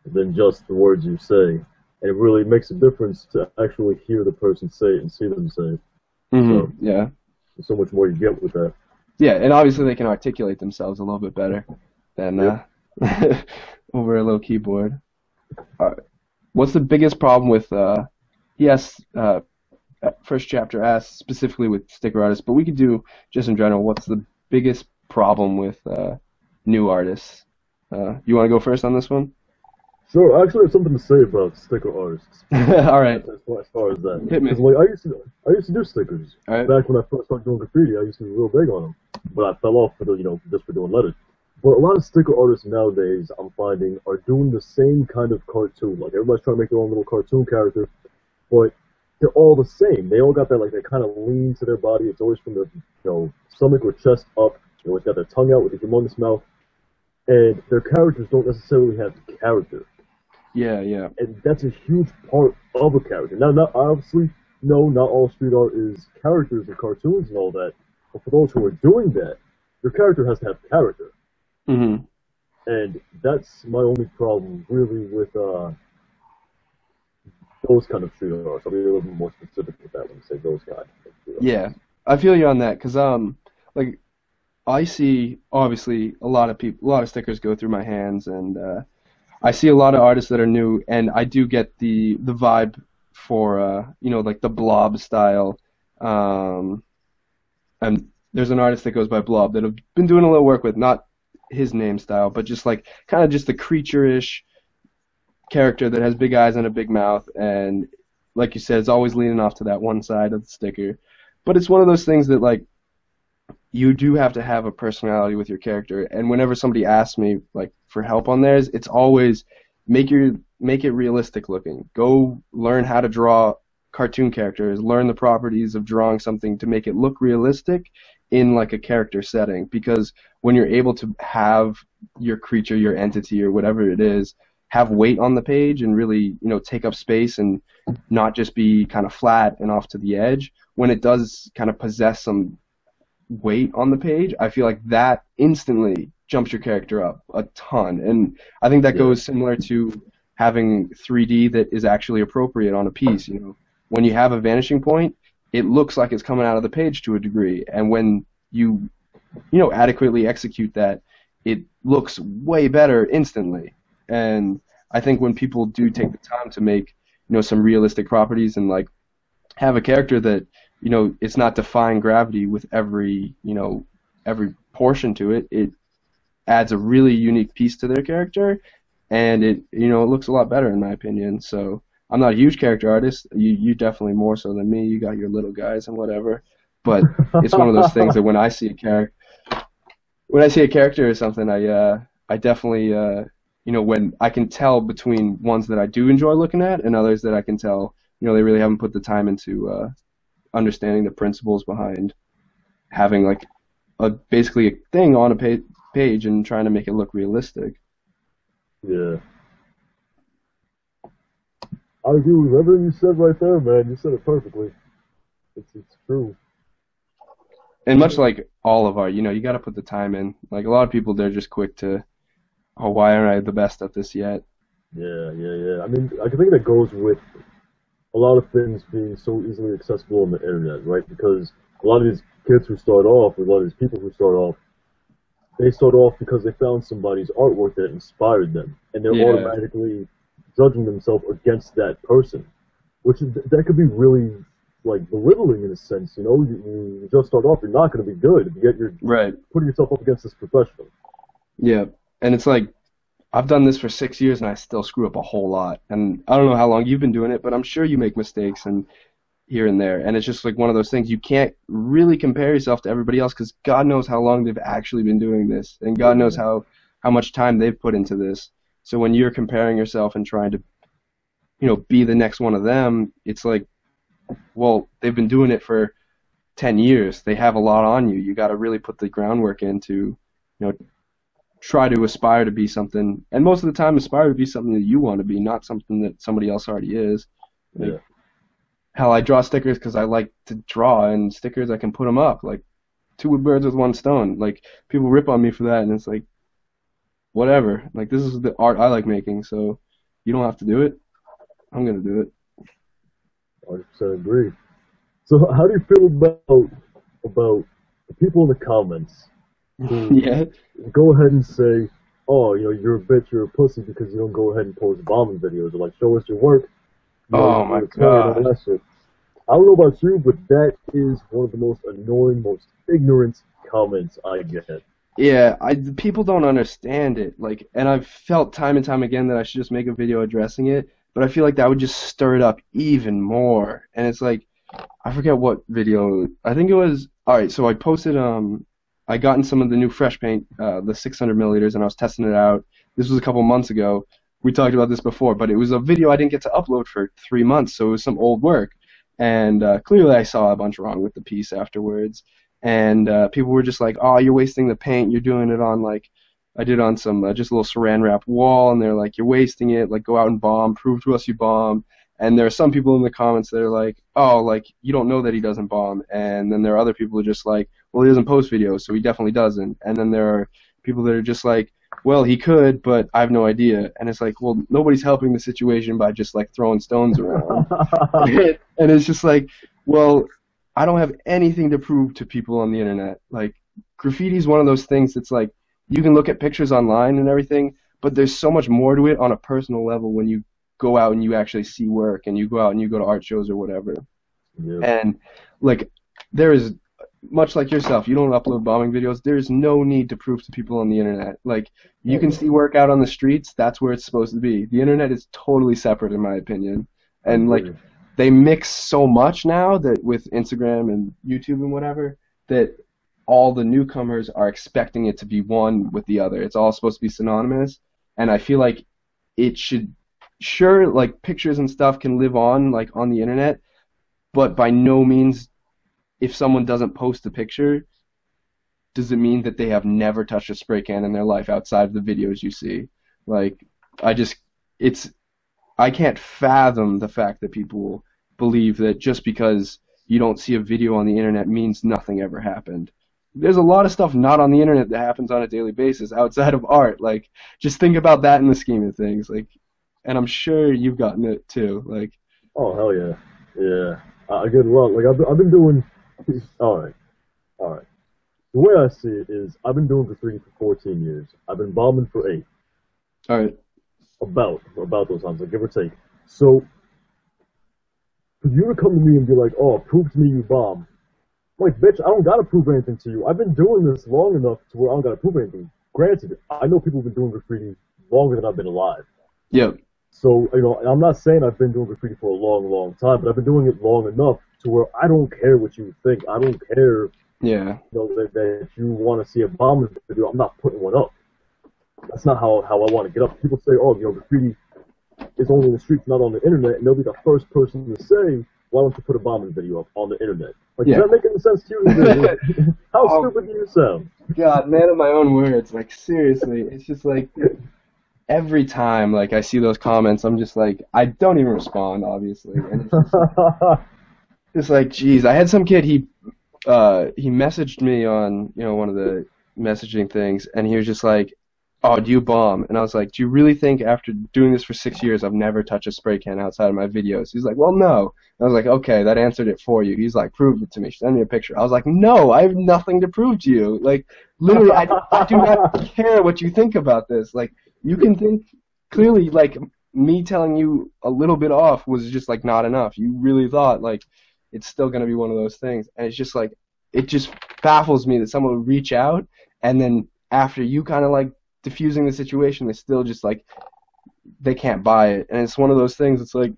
than just the words you say, and it really makes a difference to actually hear the person say it and see them say it. So Yeah. there's so much more you get with that. Yeah, and obviously they can articulate themselves a little bit better than Yep. over a low keyboard. Uh, what's the biggest problem with yes, first chapter asks specifically with sticker artists, but we could do just in general. What's the biggest problem with new artists? You want to go first on this one? So I actually have something to say about sticker artists. All right, As far as that, hit me. because like I used to do stickers All right. back when I first started doing graffiti. I used to be real big on them, but I fell off for just for doing letters. But a lot of sticker artists nowadays, I'm finding, are doing the same kind of cartoon. Like everybody's trying to make their own little cartoon character, but they're all the same. They all got that like that kind of lean to their body. It's always from their stomach or chest up. They always got their tongue out with a humongous mouth, and their characters don't necessarily have character, Yeah, yeah, and that's a huge part of a character. Now, not obviously, no, not all street art is characters and cartoons and all that. But for those who are doing that, your character has to have character, hmm and that's my only problem really with those kind of street arts. I'll be a little bit more specific with that when I say those kind of street arts. yeah. I feel you on that because like I see obviously a lot of stickers go through my hands, and I see a lot of artists that are new, and I do get the vibe for like the blob style. Um, and there's an artist that goes by Blob that I've been doing a little work with, not his name style, but just like kind of just the creature-ish character that has big eyes and a big mouth, and like you said, it's always leaning off to that one side of the sticker. But it's one of those things that like you do have to have a personality with your character. And whenever somebody asks me like for help on theirs, it's always make it realistic looking. Go learn how to draw cartoon characters, learn the properties of drawing something to make it look realistic in like a character setting. Because when you're able to have your creature, your entity, or whatever it is, have weight on the page and really, take up space and not just be kind of flat and off to the edge, when it does kind of possess some weight on the page, I feel like that instantly jumps your character up a ton. And I think that Yeah, goes similar to having 3D that is actually appropriate on a piece. When you have a vanishing point, it looks like it's coming out of the page to a degree. And when you adequately execute that, it looks way better instantly. And I think when people do take the time to make, some realistic properties and like have a character that it's not defying gravity with every portion to it. It adds a really unique piece to their character, and it looks a lot better in my opinion. So I'm not a huge character artist. You definitely more so than me. You got your little guys and whatever, but it's one of those things that when I see a character or something, I definitely when I can tell between ones that I do enjoy looking at and others that I can tell they really haven't put the time into understanding the principles behind having like basically a thing on a page and trying to make it look realistic. yeah. I agree with everything you said right there, man. You said it perfectly. It's true. And much like all of our, you got to put the time in. Like a lot of people, they're just quick to, oh, why aren't I the best at this yet? Yeah, yeah, yeah. I mean, I think that goes with a lot of things being so easily accessible on the internet, right? Because a lot of these kids who start off, or a lot of these people who start off, they start off because they found somebody's artwork that inspired them, and they're Yeah, automatically judging themselves against that person. That could be really like belittling in a sense. You know, you just start off, you're not going to be good, yet you're Right. putting yourself up against this professional. Yeah. And it's like I've done this for 6 years and I still screw up a whole lot. And I don't know how long you've been doing it, but I'm sure you make mistakes and here and there. And it's just like one of those things you can't really compare yourself to everybody else because God knows how long they've actually been doing this, and God knows Yeah, how much time they've put into this. So when you're comparing yourself and trying to, be the next one of them, it's like, well, they've been doing it for 10 years. They have a lot on you. You got to really put the groundwork into, try to aspire to be something, and most of the time aspire to be something that you want to be, not something that somebody else already is. Like, yeah. hell, I draw stickers because I like to draw, and stickers I can put them up, like two birds with one stone. Like people rip on me for that, and it's like whatever. Like this is the art I like making, so you don't have to do it. I'm gonna do it. 100% agree. So how do you feel about the people in the comments who Yeah. go ahead and say, "Oh, you're a bitch, you're a pussy because you don't go ahead and post bombing videos," or like, "Show us your work, Oh my you're a toy," and all God. that shit. I don't know about you, but that is one of the most annoying, most ignorant comments I get. Yeah, people don't understand it. Like, and I've felt time and time again that I should just make a video addressing it, but I feel like that would just stir it up even more. And it's like, I forget what video. I think it was. All right, so I posted. I got in some of the new fresh paint, the 600 milliliters, and I was testing it out. This was a couple months ago. We talked about this before, but it was a video I didn't get to upload for 3 months, so it was some old work. And clearly, I saw a bunch wrong with the piece afterwards. And people were just like, "Oh, you're wasting the paint. You're doing it on like." I did on some just a little saran wrap wall, and they're like, "You're wasting it. Like, go out and bomb. Prove to us you bomb." And there are some people in the comments that are like, "Oh, like you don't know that he doesn't bomb." And then there are other people who are just like, "Well, he doesn't post videos, so he definitely doesn't." And then there are people that are just like, "Well, he could, but I have no idea." And it's like, well, nobody's helping the situation by just like throwing stones around. And it's just like, well, I don't have anything to prove to people on the internet. Like, graffiti is one of those things that's like, you can look at pictures online and everything, but there's so much more to it on a personal level when you go out and you actually see work and you go out and you go to art shows or whatever. Yeah. And like, there is much like yourself, you don't upload bombing videos. There's no need to prove to people on the internet. Like, you Oh, can no, see work out on the streets. That's where it's supposed to be. The internet is totally separate, in my opinion. I And like, agree. they mix so much now that with Instagram and YouTube and whatever that all the newcomers are expecting it to be one with the other. It's all supposed to be synonymous, and I feel like it should. Sure, like pictures and stuff can live on like on the internet, but by no means, if someone doesn't post a picture, does it mean that they have never touched a spray can in their life outside of the videos you see. Like, I just, it's, I can't fathom the fact that people believe that just because you don't see a video on the internet means nothing ever happened. There's a lot of stuff not on the internet that happens on a daily basis outside of art. Like, just think about that in the scheme of things. Like, and I'm sure you've gotten it too. Like, Oh, hell yeah. Yeah. I get a lot. Like, I've been doing. All right. All right. The way I see it is, I've been doing graffiti for 14 years. I've been bombing for 8. all right, About those times, like, give or take. So, for you to come to me and be like, "Oh, prove to me you bomb," I'm like, bitch, I don't gotta prove anything to you. I've been doing this long enough to where I don't gotta prove anything. Granted, I know people have been doing graffiti longer than I've been alive. yep, So, I'm not saying I've been doing graffiti for a long, long time, but I've been doing it long enough to where I don't care what you think. I don't care, yeah, that you want to see a bombing video. I'm not putting one up. That's not how I want to get up. People say, "Oh, graffiti is only in the streets, not on the internet," and they'll be the first person to say, "Why don't you put a bombing video up on the internet?" Like, yeah. does that make any sense to you? How Oh stupid do you sound? God, man of my own words. Like, seriously, it's just like every time like I see those comments, I'm just like, I don't even respond, obviously, and it's just like, geez. I had some kid. He messaged me on one of the messaging things, and he was just like, "Oh, do you bomb?" And I was like, "Do you really think after doing this for 6 years I've never touched a spray can outside of my videos?" He's like, "Well, no." And I was like, "Okay, that answered it for you." He's like, "Prove it to me. Send me a picture." I was like, "No, I have nothing to prove to you. Like, literally, I do not care what you think about this. Like, you can think clearly. Like, me telling you a little bit off was just like not enough. You really thought like it's still gonna be one of those things, and it's just like it just baffles me that someone would reach out and then after you kind of like diffusing the situation, they still just like they can't buy it, and it's one of those things. It's like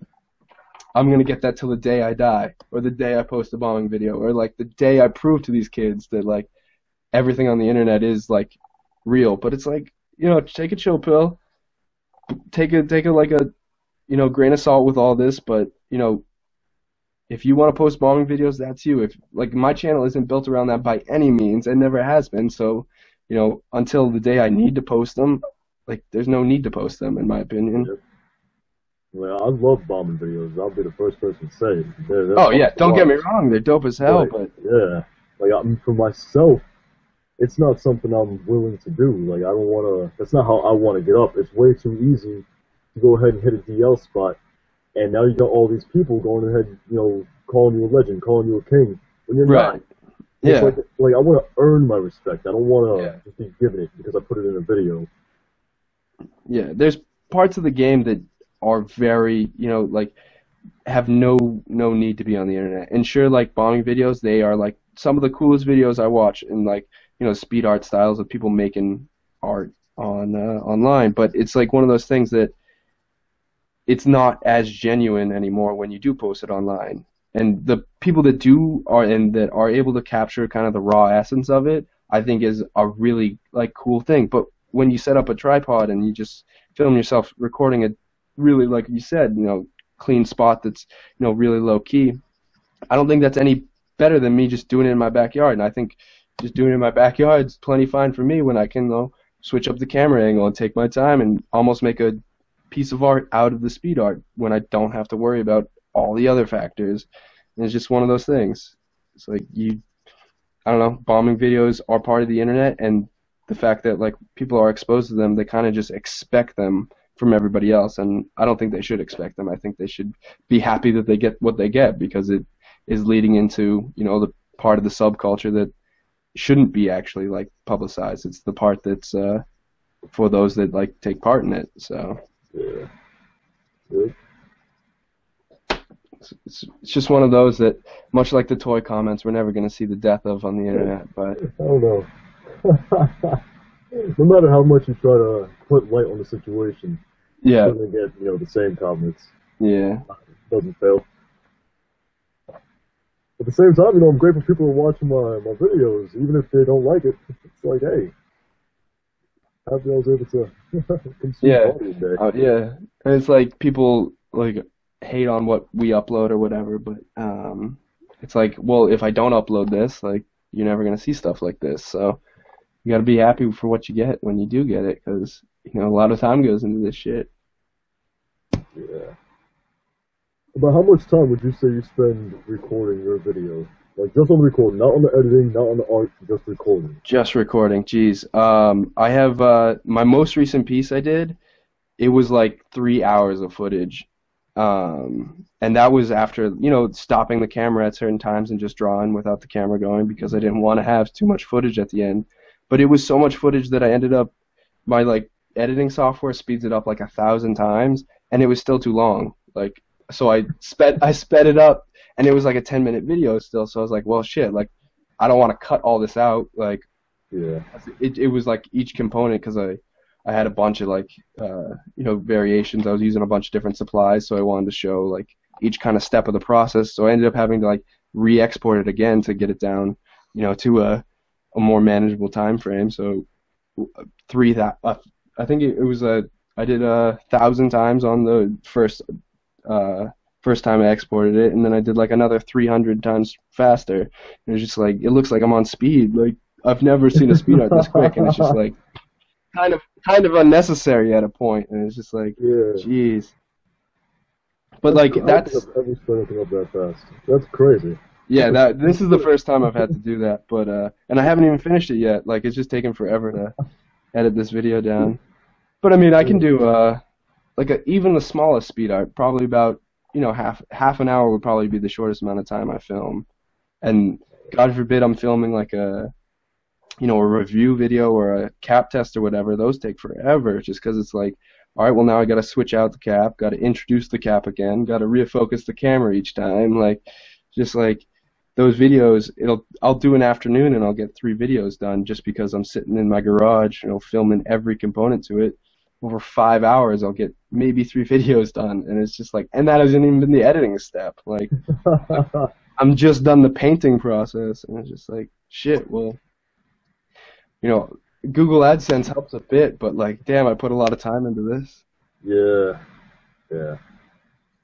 I'm gonna get that till the day I die, or the day I post a bombing video, or like the day I prove to these kids that like everything on the internet is like real. But it's like take a chill pill, take a like a grain of salt with all this. But if you want to post bombing videos, that's you. If like my channel isn't built around that by any means, and never has been. So until the day I need to post them, like there's no need to post them, in my opinion. Yep. Well, I love bombing videos. I'll be the first person to say it. They're Oh fun yeah, to don't get me watch. wrong, they're dope as hell, but Yeah, like I mean, for myself, it's not something I'm willing to do. Like I don't want to. That's not how I want to get up. It's way too easy to go ahead and hit a DL spot, and now you got all these people going ahead, calling you a legend, calling you a king when you're not. right. It's Yeah. like I want to earn my respect. I don't want Yeah. to just be given it because I put it in a video. Yeah, there's parts of the game that are very, like have no need to be on the internet. And sure, like bombing videos, they are like some of the coolest videos I watch, and like speed art styles of people making art on online. But it's like one of those things that it's not as genuine anymore when you do post it online. And the people that do are and that are able to capture kind of the raw essence of it, I think is a really like cool thing. But when you set up a tripod and you just film yourself recording a really, like you said, clean spot that's really low key, I don't think that's any better than me just doing it in my backyard. And I think just doing it in my backyard is plenty fine for me when I can switch up the camera angle and take my time and almost make a piece of art out of the speed art when I don't have to worry about all the other factors. And it's just one of those things. It's like I don't know, bombing videos are part of the internet, and the fact that like people are exposed to them, they kind of just expect them from everybody else, and I don't think they should expect them. I think they should be happy that they get what they get because it is leading into the part of the subculture that shouldn't be actually like publicized. It's the part that's for those that like take part in it. So Yeah. Yeah. it's just one of those that, much like the toy comments, we're never going to see the death of on the internet. But I don't know. No matter how much you try to put light on the situation, yeah, you're gonna get the same comments. yeah, It doesn't fail. At the same time, I'm grateful people are watching my videos, even if they don't like it. It's like, hey, happy I was able to consume yeah, audio today. yeah. And it's like people like hate on what we upload or whatever, but it's like, well, if I don't upload this, like you're never going to see stuff like this. So you got to be happy for what you get when you do get it, because a lot of time goes into this shit. Yeah. About how much time would you say you spend recording your video? Like just on the recording, not on the editing, not on the art, just recording. Just recording, geez. I have my most recent piece I did. It was like 3 hours of footage, and that was after stopping the camera at certain times and just drawing without the camera going because I didn't want to have too much footage at the end. But it was so much footage that I ended up my like editing software speeds it up like 1,000 times, and it was still too long. Like so I sped it up, and it was like a 10-minute video still. So I was like, well, shit, like I don't want to cut all this out. Like Yeah. it was like each component, because I had a bunch of like variations. I was using a bunch of different supplies, so I wanted to show like each kind of step of the process. So I ended up having to like re-export it again to get it down, to a more manageable time frame. So I think it was I did 1,000 times on the first time I exported it, and then I did like another 300 times faster. It was just like it looks like I'm on speed. Like I've never seen a speed art this quick, and it's just like kind of unnecessary at a point, and it's just like, Yeah. jeez. But like I don't that's think I've ever sped anything up that fast. That's crazy. yeah, this is the first time I've had to do that, but and I haven't even finished it yet. Like it's just taken forever to edit this video down. But I mean, I can do even the smallest speed art, probably about half an hour would probably be the shortest amount of time I film. And God forbid I'm filming like a review video or a cap test or whatever. Those take forever just because it's like all right, well now I got to switch out the cap, got to introduce the cap again, got to refocus the camera each time. Like, just like those videos, I'll do an afternoon and I'll get 3 videos done just because I'm sitting in my garage, filming every component to it. Over 5 hours, I'll get maybe 3 videos done, and it's just like, and that hasn't even been the editing step. Like, I'm just done the painting process, and it's just like, shit. Well, you know, Google AdSense helps a bit, but like, damn, I put a lot of time into this. Yeah, yeah.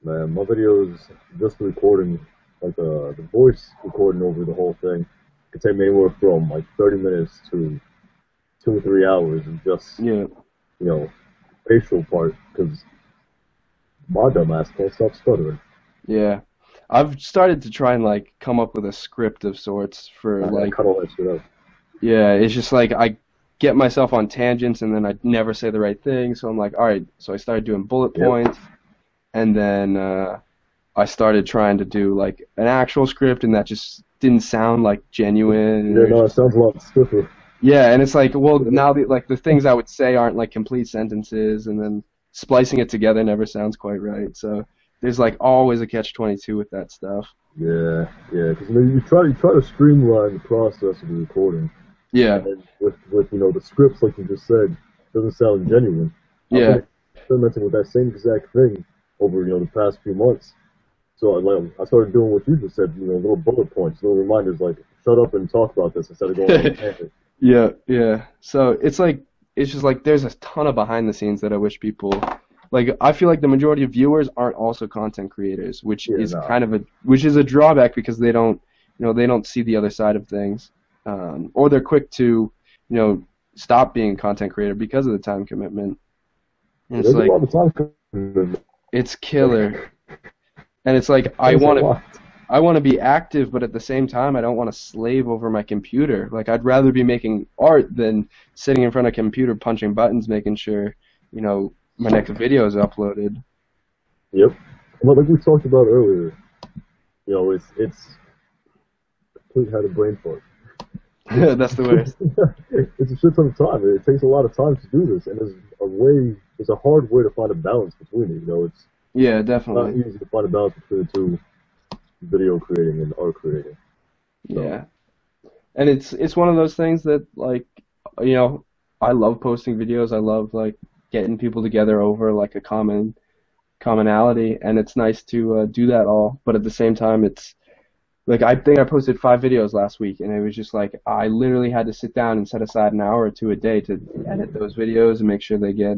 Man, my videos, just the recording, like the voice recording over the whole thing, could take me anywhere from like 30 minutes to 2 or 3 hours, and just, Yeah, you know, facial part, because my dumb ass can't stop stuttering. yeah. I've started to try and like come up with a script of sorts for I like, cut all that shit out. yeah, it's just like I get myself on tangents and then I never say the right thing, so I'm like, all right, so I started doing bullet Yep. points, and then I started trying to do like an actual script, and that just didn't sound like genuine. And Yeah, it was no, it just sounds a lot stiffer. yeah, and it's like, well, now like the things I would say aren't like complete sentences, and then splicing it together never sounds quite right. So there's like always a catch-22 with that stuff. Yeah, yeah, because you try to streamline the process of the recording, Yeah, and then with the scripts, like you just said, doesn't sound genuine. I've yeah, been experimenting with that same exact thing over the past few months. So I started doing what you just said, little bullet points, little reminders like shut up and talk about this instead of going on a tangent. yeah, yeah. So it's just like there's a ton of behind the scenes that I wish people like. I feel like the majority of viewers aren't also content creators, which Yeah, is nah. kind of which is a drawback because they don't see the other side of things, or they're quick to stop being a content creator because of the time commitment. And Yeah, it's there's a like lot of time commitment. it's killer, and it's like There's a lot. I want to be active, but at the same time, I don't want to slave over my computer. Like, I'd rather be making art than sitting in front of a computer punching buttons, making sure, my next video is uploaded. Yep. Well, like we talked about earlier, it's complete had a brain fart. It's That's the worst. it's a shit ton of time. It takes a lot of time to do this, and there's a hard way to find a balance between it. It's Yeah, not definitely. easy to find a balance between the two, video creating and art creating. So Yeah. And it's one of those things that, like, you know, I love posting videos. I love, like, getting people together over, like, a commonality, and it's nice to do that all. But at the same time, it's like I think I posted 5 videos last week, and it was just like I literally had to sit down and set aside an hour or two a day to edit those videos and make sure they get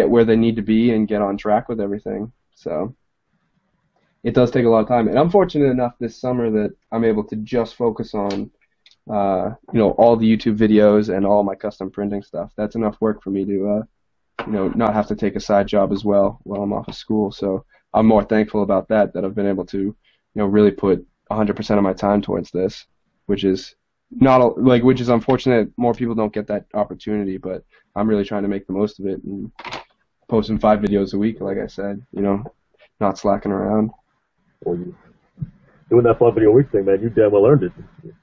where they need to be and get on track with everything. So it does take a lot of time, and I'm fortunate enough this summer that I'm able to just focus on all the YouTube videos and all my custom printing stuff. That's enough work for me to not have to take a side job as well while I'm off of school. So I'm more thankful about that I've been able to, really put 100% of my time towards this, which is not which is unfortunate. More people don't get that opportunity, but I'm really trying to make the most of it and posting 5 videos a week, like I said, not slacking around. well, you doing that 5 video a week thing, man, you damn well earned it.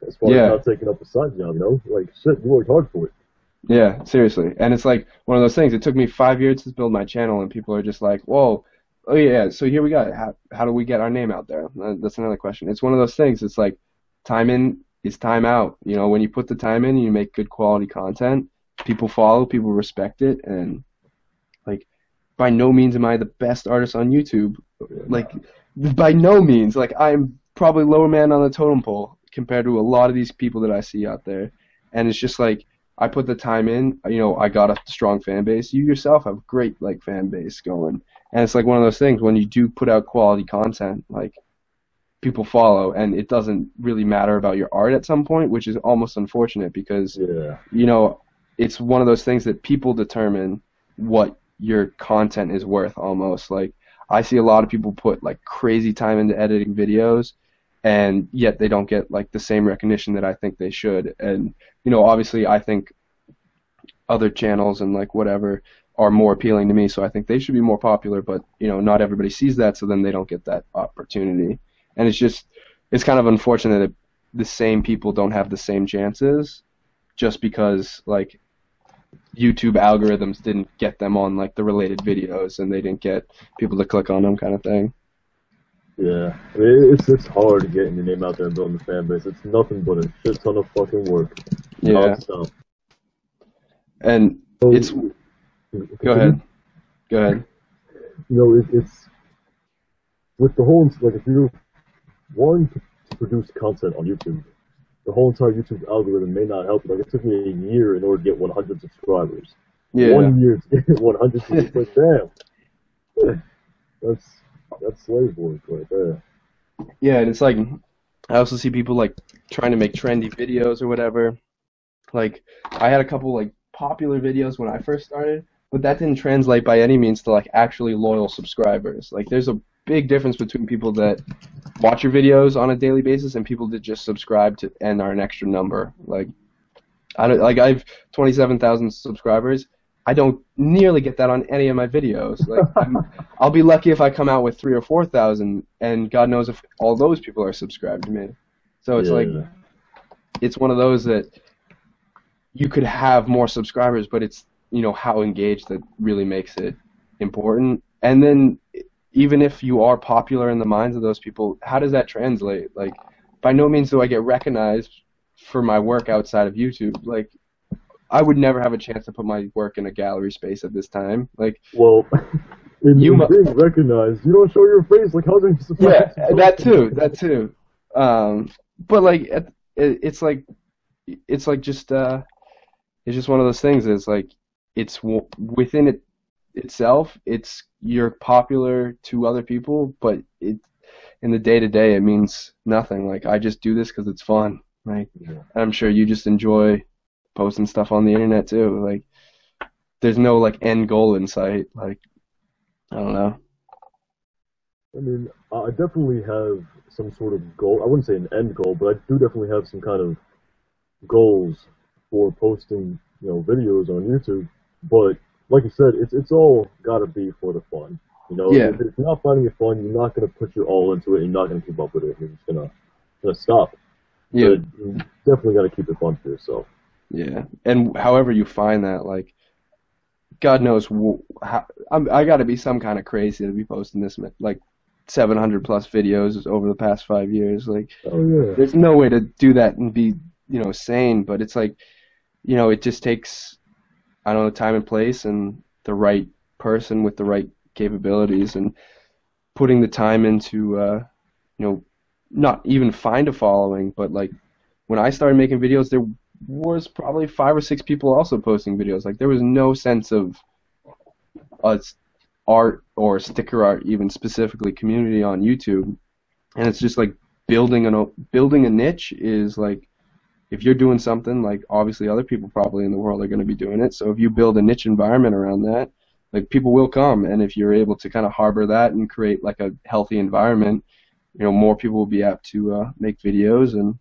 As far as Yeah, not taking up a side job, like shit, you worked hard for it. yeah, seriously. And it's like one of those things. It took me 5 years to build my channel, and people are just like, "Whoa, oh yeah, so here we go. How do we get our name out there?" That's another question. It's one of those things. It's like time in is time out. When you put the time in, you make good quality content. People follow, people respect it, and like by no means am I the best artist on YouTube. Like by no means. Like I'm probably lower man on the totem pole compared to a lot of these people that I see out there. And it's just like I put the time in, I got a strong fan base. You yourself have a great like fan base going. And it's like one of those things when you do put out quality content, like people follow and it doesn't really matter about your art at some point, which is almost unfortunate because, Yeah, you know, it's one of those things that people determine what your content is worth almost. Like I see a lot of people put like crazy time into editing videos and yet they don't get like the same recognition that I think they should. And obviously I think other channels and like whatever are more appealing to me, so I think they should be more popular, but not everybody sees that, so then they don't get that opportunity. And it's kind of unfortunate that the same people don't have the same chances just because like YouTube algorithms didn't get them on like the related videos, and they didn't get people to click on them, kind of thing. Yeah, I mean, it's hard getting your name out there and building the fan base. It's nothing but a shit ton of fucking work, Yeah, nonstop. and So, it's go continue. ahead, go ahead. It's with the whole like if you're wanting to produce content on YouTube, the whole entire YouTube algorithm may not help. Like it took me a year in order to get 100 subscribers. Yeah, 1 year to get 100 subscribers. Like, damn, that's that's slave work right there. yeah, and it's like I also see people like trying to make trendy videos or whatever. Like I had a couple like popular videos when I first started, but that didn't translate by any means to like actually loyal subscribers. Like there's a big difference between people that watch your videos on a daily basis and people that just subscribe to and are an extra number. Like I don't like I've 27,000 subscribers. I don't nearly get that on any of my videos. Like I'll be lucky if I come out with 3 or 4,000, and God knows if all those people are subscribed to me. So it's like Yeah, it's one of those that you could have more subscribers, but it's how engaged that really makes it important. And then even if you are popular in the minds of those people, how does that translate? Like, by no means do I get recognized for my work outside of YouTube. Like, I would never have a chance to put my work in a gallery space at this time. Like, well, you, in being recognized, you don't show your face. Like, how's it yeah, supposed to that too. But like, it's like, it's like just, it's just one of those things. It's like, within it itself, you're popular to other people, but in the day to day, it means nothing. Like I just do this because it's fun. Like Yeah. I'm sure you just enjoy posting stuff on the internet too. Like there's no like end goal in sight. Like I don't know. I mean, I definitely have some sort of goal. I wouldn't say an end goal, but I do definitely have some kind of goals for posting, videos on YouTube. But like you said, it's all got to be for the fun. Yeah, If you're not finding it fun, you're not gonna put your all into it. And you're not gonna keep up with it. You're just gonna stop. So yeah, you definitely got to keep it fun for yourself. yeah. And however you find that, like God knows how, I got to be some kind of crazy to be posting this like 700 plus videos over the past 5 years. Like Oh yeah, there's no way to do that and be sane. But it's like it just takes I don't know time and place and the right person with the right capabilities and putting the time into you know not even find a following, but like when I started making videos, there was probably 5 or 6 people also posting videos. Like there was no sense of uh, art or sticker art, even specifically community on YouTube, and it's just like building a niche is like if you're doing something, like obviously other people probably in the world are going to be doing it. So if you build a niche environment around that, like people will come, and if you're able to kind of harbor that and create like a healthy environment, more people will be apt to make videos, and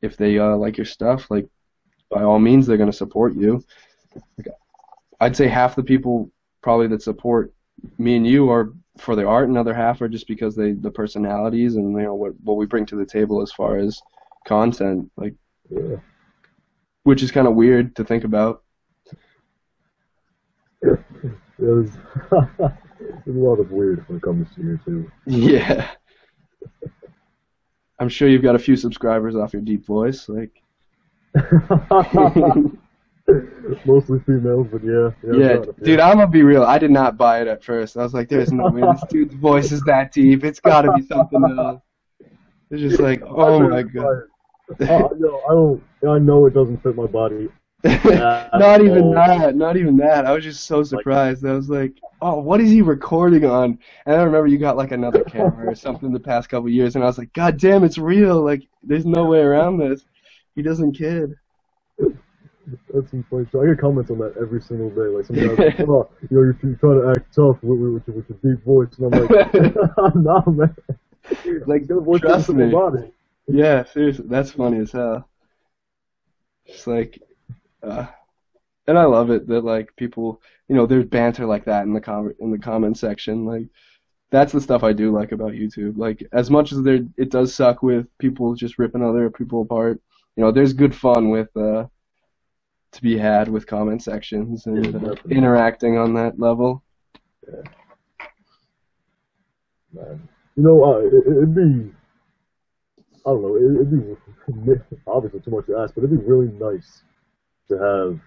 if they like your stuff, like by all means they're going to support you. Like, I'd say half the people probably that support me and you are for the art, and other half are just because the personalities and what we bring to the table as far as content, like yeah. which is kind of weird to think about. There's there's a lot of weird when it comes to YouTube. Yeah, I'm sure you've got a few subscribers off your deep voice, like Mostly females, but yeah, I've yeah, got a dude, few. I'm gonna be real. I did not buy it at first. I was like, "There's no way this dude's voice is that deep. It's got to be something else." It's just like, I oh my didn't god. buy it. I don't. I know it doesn't fit my body at Not even all. that, not even that. I was just so Like, surprised. I was like, "Oh, what is he recording on?" And I remember you got like another camera or something the past couple years, and I was like, "God damn, it's real! Like, there's no way around this. He doesn't kid." that's some funny shit. I get comments on that every single day. Like some guys, like, oh, you're trying to act tough with your deep voice, and I'm like, nah, man. Like, Your voice doesn't trust fit my me. body. Yeah, seriously, that's funny as hell. Just like, uh, and I love it that like people, there's banter like that in the comment section. Like, that's the stuff I do like about YouTube. Like, as much as it does suck with people just ripping other people apart. There's good fun with to be had with comment sections Yeah, and definitely. interacting on that level. Yeah, man. You know, it'd be, I don't know, it'd be obviously too much to ask, but it'd be really nice to have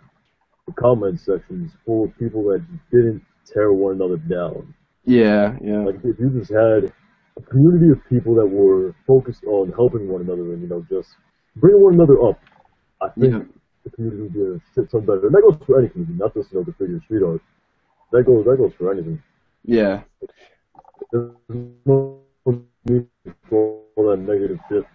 the comment sections full of people that didn't tear one another down. Yeah, yeah, Like if you just had a community of people that were focused on helping one another and just bringing one another up, I think yeah, the community would be a shit ton better. And that goes for any community, not just graffiti or street art. That goes for anything. yeah. There's no need for all that negative shit.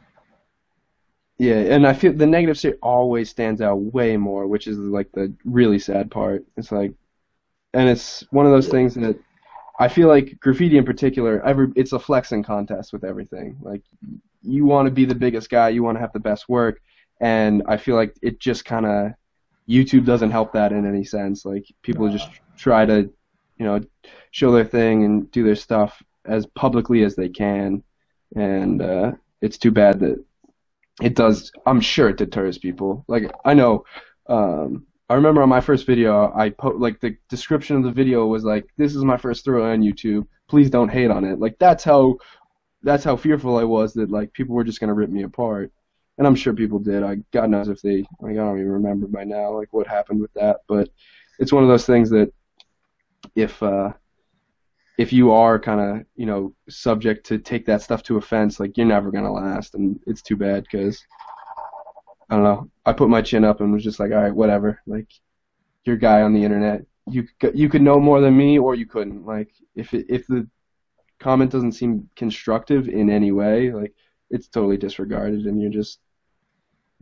Yeah, and I feel the negative shit always stands out way more, which is like the really sad part. It's like, and it's one of those Yeah, things that I feel like graffiti in particular, it's a flexing contest with everything. Like you want to be the biggest guy, you want to have the best work, and I feel like it just kind of YouTube doesn't help that in any sense. Like people just nah, try to, show their thing and do their stuff as publicly as they can, and it's too bad that it does. I'm sure it deters people. Like I know, I remember on my first video, like the description of the video was like, "This is my first throw on YouTube. Please don't hate on it." Like that's how fearful I was that like people were just gonna rip me apart, and I'm sure people did. God knows if they. Like, I don't even remember by now like what happened with that, but it's one of those things that if uh, if you are kind of subject to take that stuff to offense, like you're never gonna last, and it's too bad because I don't know. I put my chin up and was just like, all right, whatever. Like, you're a guy on the internet. You could know more than me, or you couldn't. Like, if the comment doesn't seem constructive in any way, like it's totally disregarded, and you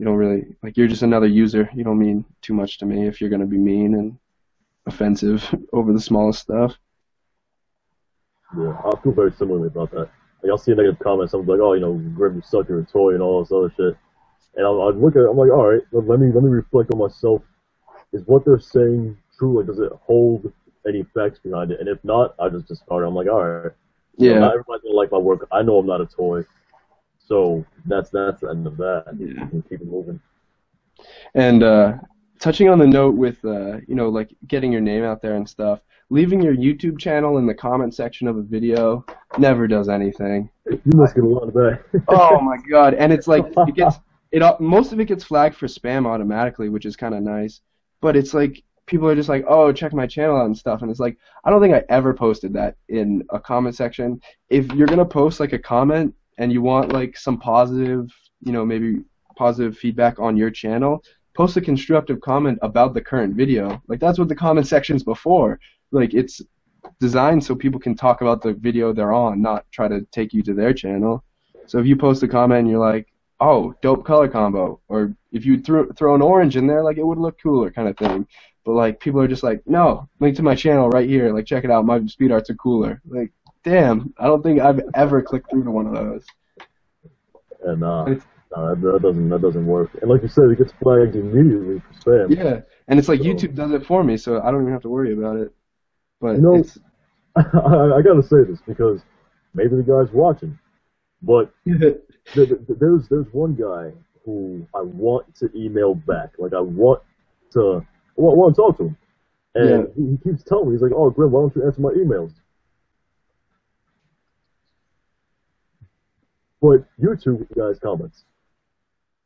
don't really like. You're just another user. You don't mean too much to me if you're gonna be mean and offensive over the smallest stuff. yeah. I feel very similarly about that. Like I'll see a negative comment, someone's like, "Oh, Grim, you suck, you're a toy," and all this other shit. And I'll look at it, I'm like, all right, let me reflect on myself. Is what they're saying true? Like, does it hold any facts behind it? And if not, I just discard it. I'm like, all right, Yeah, not everybody's gonna like my work. I know I'm not a toy, so that's the end of that. yeah. And keep it moving. And touching on the note with like getting your name out there and stuff, leaving your YouTube channel in the comment section of a video never does anything. You must get a lot of that. Oh my God. And it's like most of it gets flagged for spam automatically, which is kind of nice. But it's like people are just like, "Oh, check my channel out and stuff." And it's like I don't think I ever posted that in a comment section. If you're going to post like a comment and you want like some positive, maybe positive feedback on your channel, post a constructive comment about the current video. Like that's what the comment section's before. Like it's designed so people can talk about the video they're on, not try to take you to their channel. So if you post a comment and you're like, "Oh, dope color combo," or if you throw an orange in there, like it would look cooler, kind of thing. But like people are just like, "No, link to my channel right here. Like check it out. My speed arts are cooler." Like, damn, I don't think I've ever clicked through to one of those. And It's, no, that doesn't work. And like you said, it gets flagged immediately for spam. yeah, and it's like So YouTube does it for me, so I don't even have to worry about it. you But know, it's I gotta say this because maybe the guy's watching, but there's one guy who I want to email back. Like I want to talk to him, yeah. and he keeps telling me he's like, "Oh, Grim, why don't you answer my emails?" But YouTube guys comments,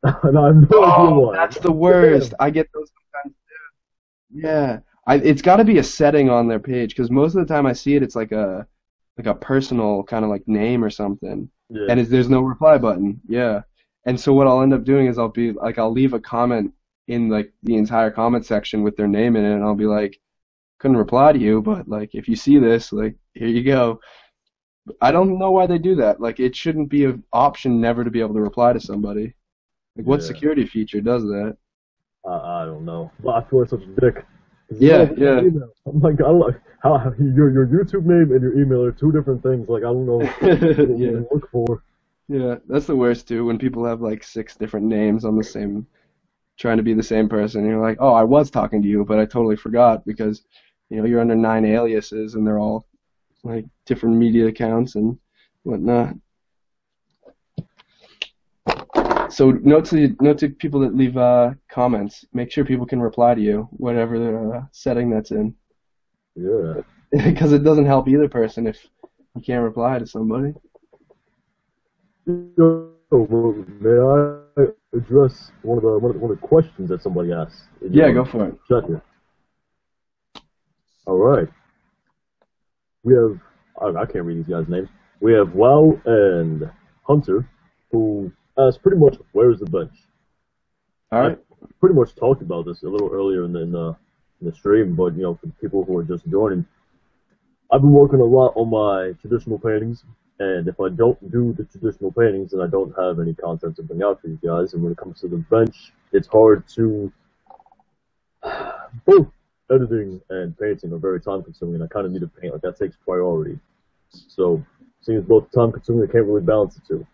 and I have no idea Oh, why. I'm that's the like, damn. worst. I get those sometimes. Yeah, it's got to be a setting on their page because most of the time I see it, it's like a personal kind of like name or something, Yeah, and there's no reply button. Yeah, and so what I'll end up doing is I'll leave a comment in like the entire comment section with their name in it, and I'll be like, couldn't reply to you, but like if you see this, like here you go. I don't know why they do that. Like it shouldn't be an option never to be able to reply to somebody. Like what yeah. security feature does that? I don't know, but I feel like such a dick. He's like, "Oh, Yeah, what's my yeah. email?" I'm like, I don't know how your YouTube name and your email are two different things. Like, I don't know what Yeah. to look for. Yeah, that's the worst too, when people have like six different names on the same, trying to be the same person. And you're like, oh, I was talking to you, but I totally forgot because, you're under nine aliases and they're all like different media accounts and whatnot. So note to people that leave comments. Make sure people can reply to you, whatever setting that's in, Yeah. because it doesn't help either person if you can't reply to somebody. Well, may I address one of the questions that somebody asked in Yeah, your go for it. chat here? All right. We have I can't read these guys' names. We have Wow and Hunter, who asked pretty much where's the bench. All I right. pretty much talked about this a little earlier in the stream, but for people who are just joining, I've been working a lot on my traditional paintings, and if I don't do the traditional paintings, then I don't have any content to bring out for you guys. And when it comes to the bench, it's hard to both editing and painting are very time consuming, and I kind of need to paint like that takes priority. So, seeing as both time consuming, I can't really balance the two.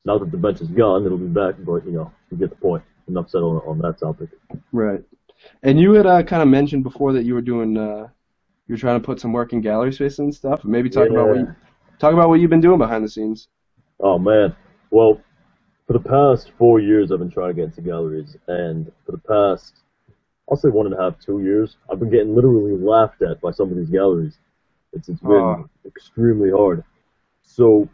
Now that the bench is gone, it'll be back, but you get the point. Enough said on that topic. Right. And you had kind of mentioned before that you were doing you were trying to put some work in gallery space and stuff. Maybe Yeah. talk about what you've been doing behind the scenes. Oh man. Well, for the past 4 years, I've been trying to get into galleries, and for the past, I'll say 1.5, 2 years, I've been getting literally laughed at by some of these galleries. It's Oh, been extremely hard. So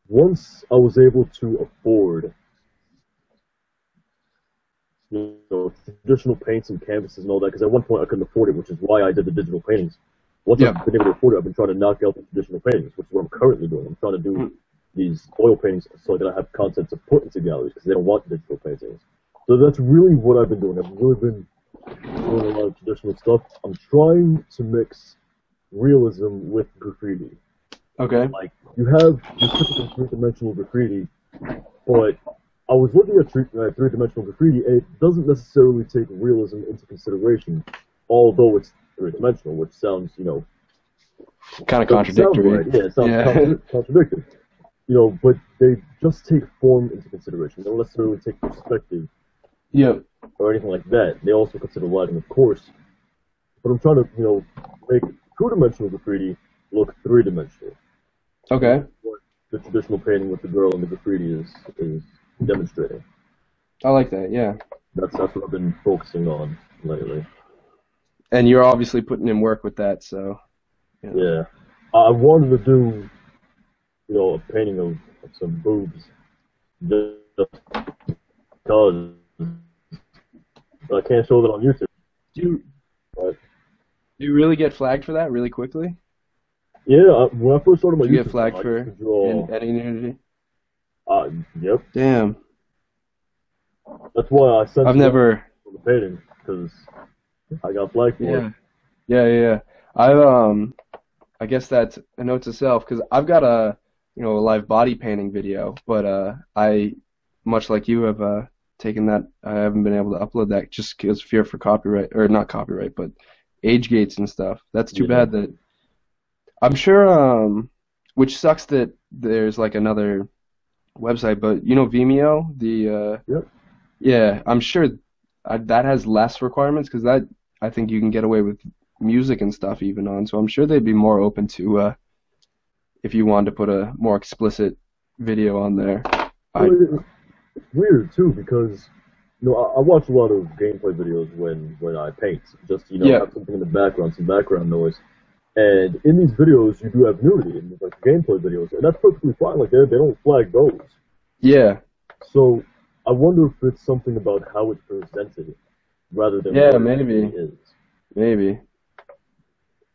once I was able to afford, traditional paints and canvases and all that, because at one point I couldn't afford it, which is why I did the digital paintings. Once yeah. I've been able to afford it, I've been trying to knock out the traditional paintings, which is what I'm currently doing. I'm trying to do these oil paintings so that I have content to put into galleries because they don't want digital paintings. So that's really what I've been doing. I've really been doing a lot of traditional stuff. I'm trying to mix realism with graffiti. Okay. Like, you have your typical three-dimensional graffiti, but I was looking at three-dimensional graffiti, and it doesn't necessarily take realism into consideration, although it's three-dimensional, which sounds, Kind of doesn't sound contradictory. right. Yeah, it sounds Yeah. contradictory. But they just take form into consideration. They don't necessarily take perspective Yep. or anything like that. They also consider lighting, of course. But I'm trying to, make two-dimensional graffiti look three-dimensional. Okay. What the traditional painting with the girl and the graffiti is demonstrating. I like that. Yeah. That's what I've been focusing on lately. And you're obviously putting in work with that, so. Yeah. I wanted to do, a painting of some boobs just because I can't show that on YouTube. Do you, But do you really get flagged for that really quickly? yeah, when I first started my Do you get YouTube flagged channel, I for used to draw. editing nudity? Yep. Damn. That's why I I've censored never. the painting because I got flagged for it. Yeah. Yeah. I guess that's a note to self because I've got a live body painting video, but I, much like you, have taken that. I haven't been able to upload that just because fear for copyright, or not copyright, but age gates and stuff. That's too Yeah. bad that I'm sure. Which sucks that there's like another website, but Vimeo, Yep. yeah, I'm sure that has less requirements because that I think you can get away with music and stuff even on. So I'm sure they'd be more open to if you wanted to put a more explicit video on there. I Well, it's weird too because I watch a lot of gameplay videos when I paint, just yeah have something in the background, some background noise. And in these videos, you do have nudity in like gameplay videos, and that's perfectly fine. Like they don't flag those. yeah So I wonder if it's something about how it's presented rather than yeah what it actually maybe is. maybe.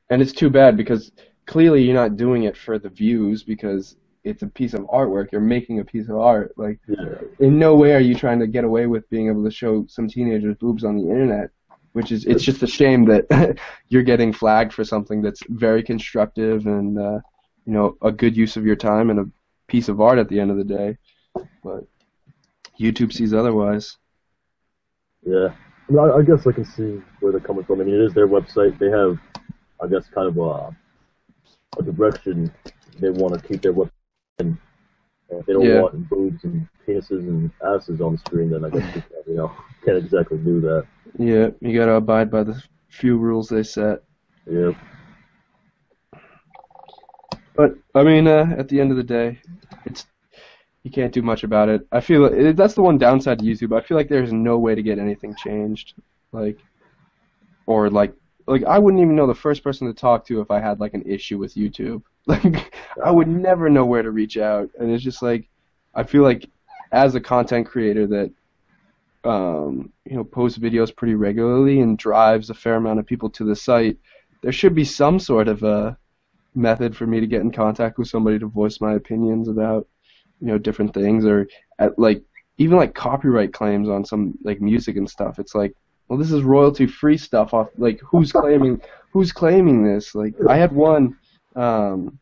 And it's too bad because clearly you're not doing it for the views because it's a piece of artwork. You're making a piece of art. Like Yeah. in no way are you trying to get away with being able to show some teenagers' boobs on the internet, which is it's just a shame that you're getting flagged for something that's very constructive and a good use of your time and a piece of art at the end of the day. But YouTube sees otherwise. Yeah. I guess I can see where they're coming from. I mean, it is their website. They have, I guess, kind of a direction they want to keep their website in. And if they don't Yeah, want boobs and penises and asses on the screen, then I guess you can't exactly do that. yeah, you gotta abide by the few rules they set. Yeah. But I mean, at the end of the day, it's you can't do much about it. I feel that's the one downside to YouTube. I feel like there's no way to get anything changed, like or like I wouldn't even know the first person to talk to if I had like an issue with YouTube. Like I would never know where to reach out, and it's just like I feel like as a content creator that posts videos pretty regularly and drives a fair amount of people to the site, there should be some sort of a method for me to get in contact with somebody to voice my opinions about different things or like even like copyright claims on some like music and stuff. It's like, well, this is royalty free stuff off, like who's claiming this? Like I had one um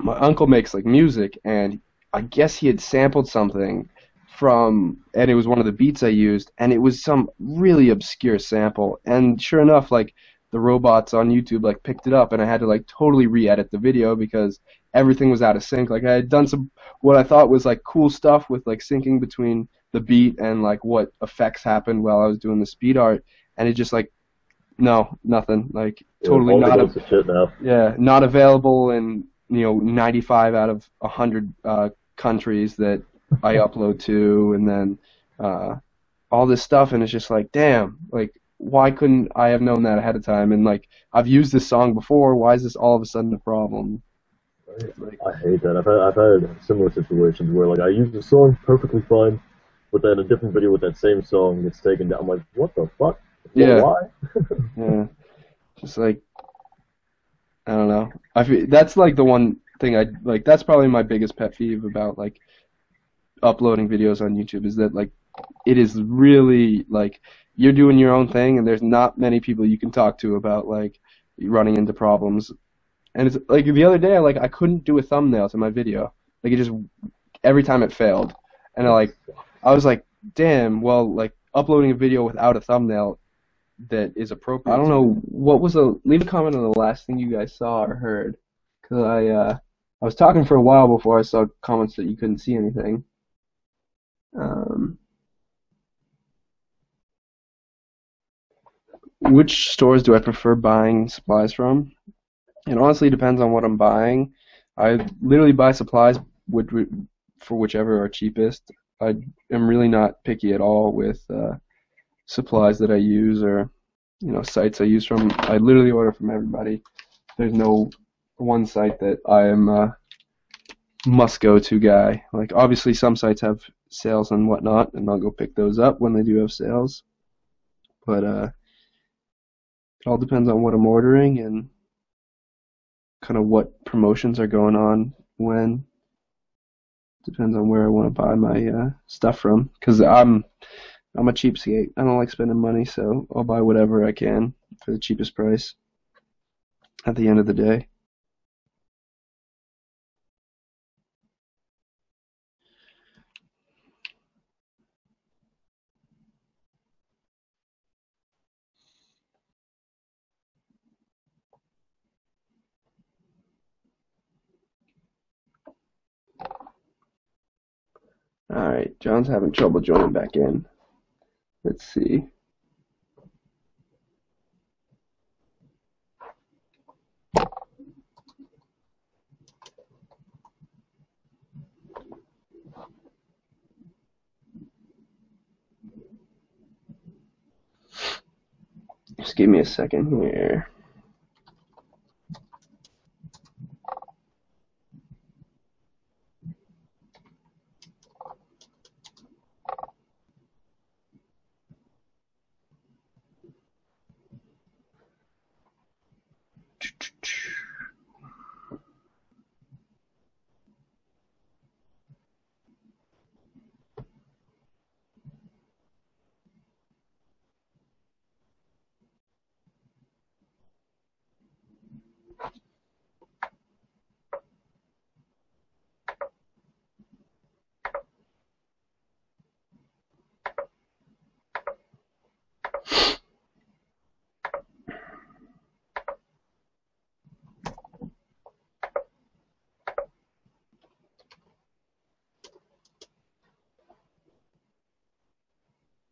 my uncle makes like music, and I guess he had sampled something from, and it was one of the beats I used, and it was some really obscure sample, and sure enough, like the robots on YouTube like picked it up, and I had to like totally re-edit the video because everything was out of sync. Like I had done some what I thought was like cool stuff with like syncing between the beat and like what effects happened while I was doing the speed art, and it just like no, nothing. Like Yeah, totally all the not a goes to shit now. yeah, not available in 95 out of 100 countries that I upload to, and then uh, all this stuff, and it's just like, damn, like why couldn't I have known that ahead of time? And like I've used this song before, why is this all of a sudden a problem? It's like, I hate that. I've had similar situations where like I use the song perfectly fine, but then a different video with that same song gets taken down. I'm like, what the fuck? What? yeah, Why? yeah, just like I don't know. I feel that's like the one thing I like. That's probably my biggest pet peeve about like uploading videos on YouTube is that like it is really like you're doing your own thing and there's not many people you can talk to about like running into problems. And it's like the other day I couldn't do a thumbnail to my video. Like it just every time it failed. And I was like, damn, well like uploading a video without a thumbnail that is appropriate. I don't know what was the leave a comment on the last thing you guys saw or heard cuz I was talking for a while before I saw comments that you couldn't see anything. Um, which stores do I prefer buying supplies from? It honestly depends on what I'm buying. I literally buy supplies which, for whichever are cheapest. I am really not picky at all with supplies that I use or sites I use from. I literally order from everybody. There's no one site that I am a must go to guy. Like obviously some sites have sales and whatnot, and I'll go pick those up when they do have sales. But it all depends on what I'm ordering and kind of what promotions are going on when. Depends on where I want to buy my stuff from. Because I'm a cheapskate. I don't like spending money, so I'll buy whatever I can for the cheapest price at the end of the day. All right, John's having trouble joining back in. Let's see. Just give me a second here.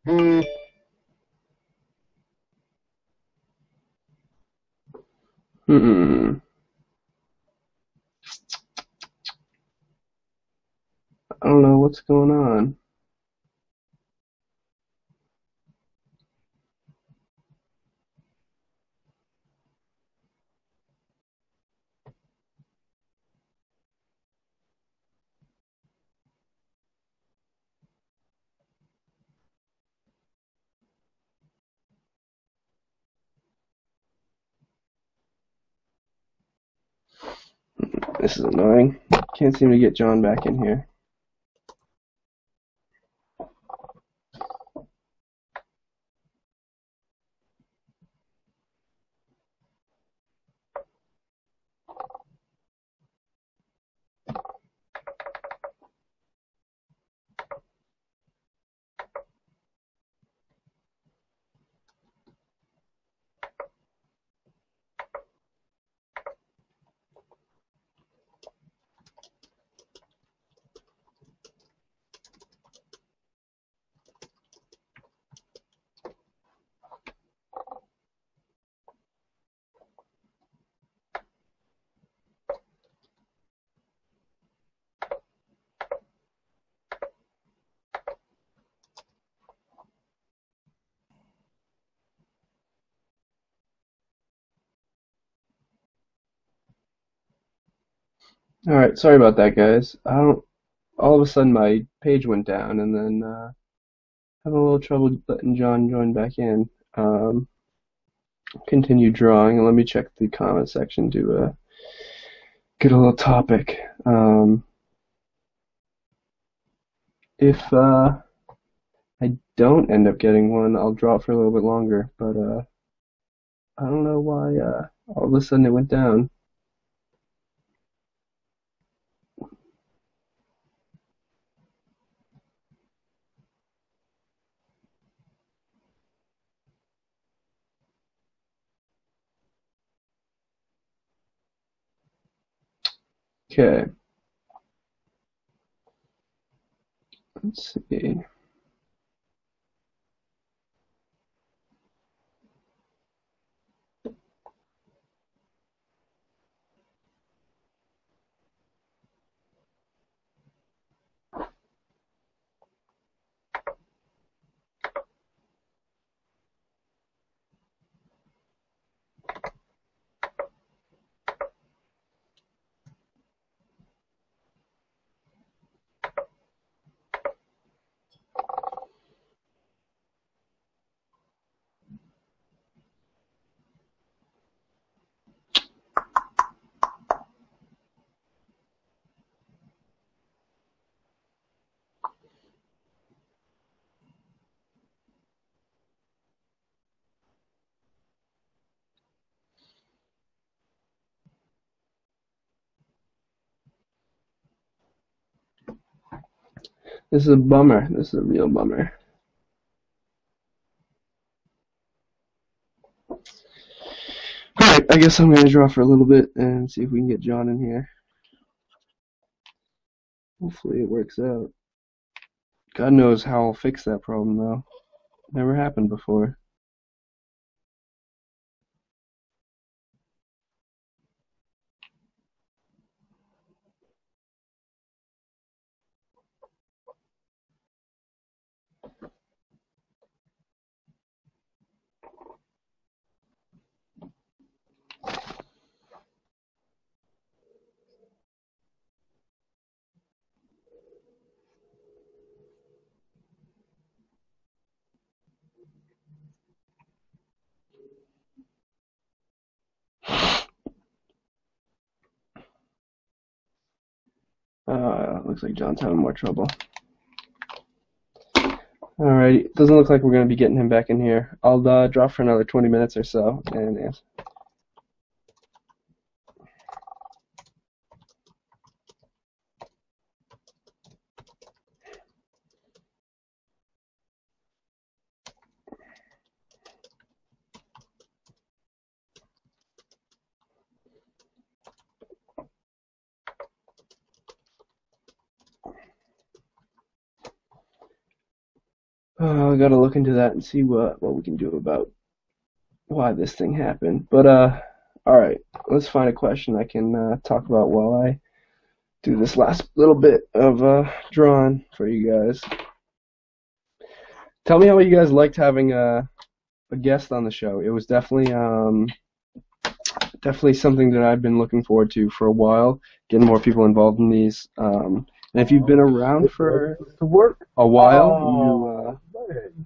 Hmm. I don't know what's going on. This is annoying. Can't seem to get John back in here. Alright, sorry about that, guys. I don't. All of a sudden, my page went down, and then having a little trouble letting John join back in. Continue drawing, and let me check the comment section to get a little topic. If I don't end up getting one, I'll draw it for a little bit longer, but I don't know why all of a sudden it went down. Okay, let's see. This is a bummer. This is a real bummer. Alright, I guess I'm gonna draw for a little bit and see if we can get John in here. Hopefully it works out. God knows how I'll fix that problem though. Never happened before. Looks like John's having more trouble. Alright, doesn't look like we're going to be getting him back in here. I'll draw for another 20 minutes or so, and yes. I gotta look into that and see what we can do about why this thing happened. But alright, let's find a question I can talk about while I do this last little bit of drawing for you guys. Tell me how you guys liked having a guest on the show. It was definitely something that I've been looking forward to for a while, getting more people involved in these. And if you've been around for to work. a while, Man.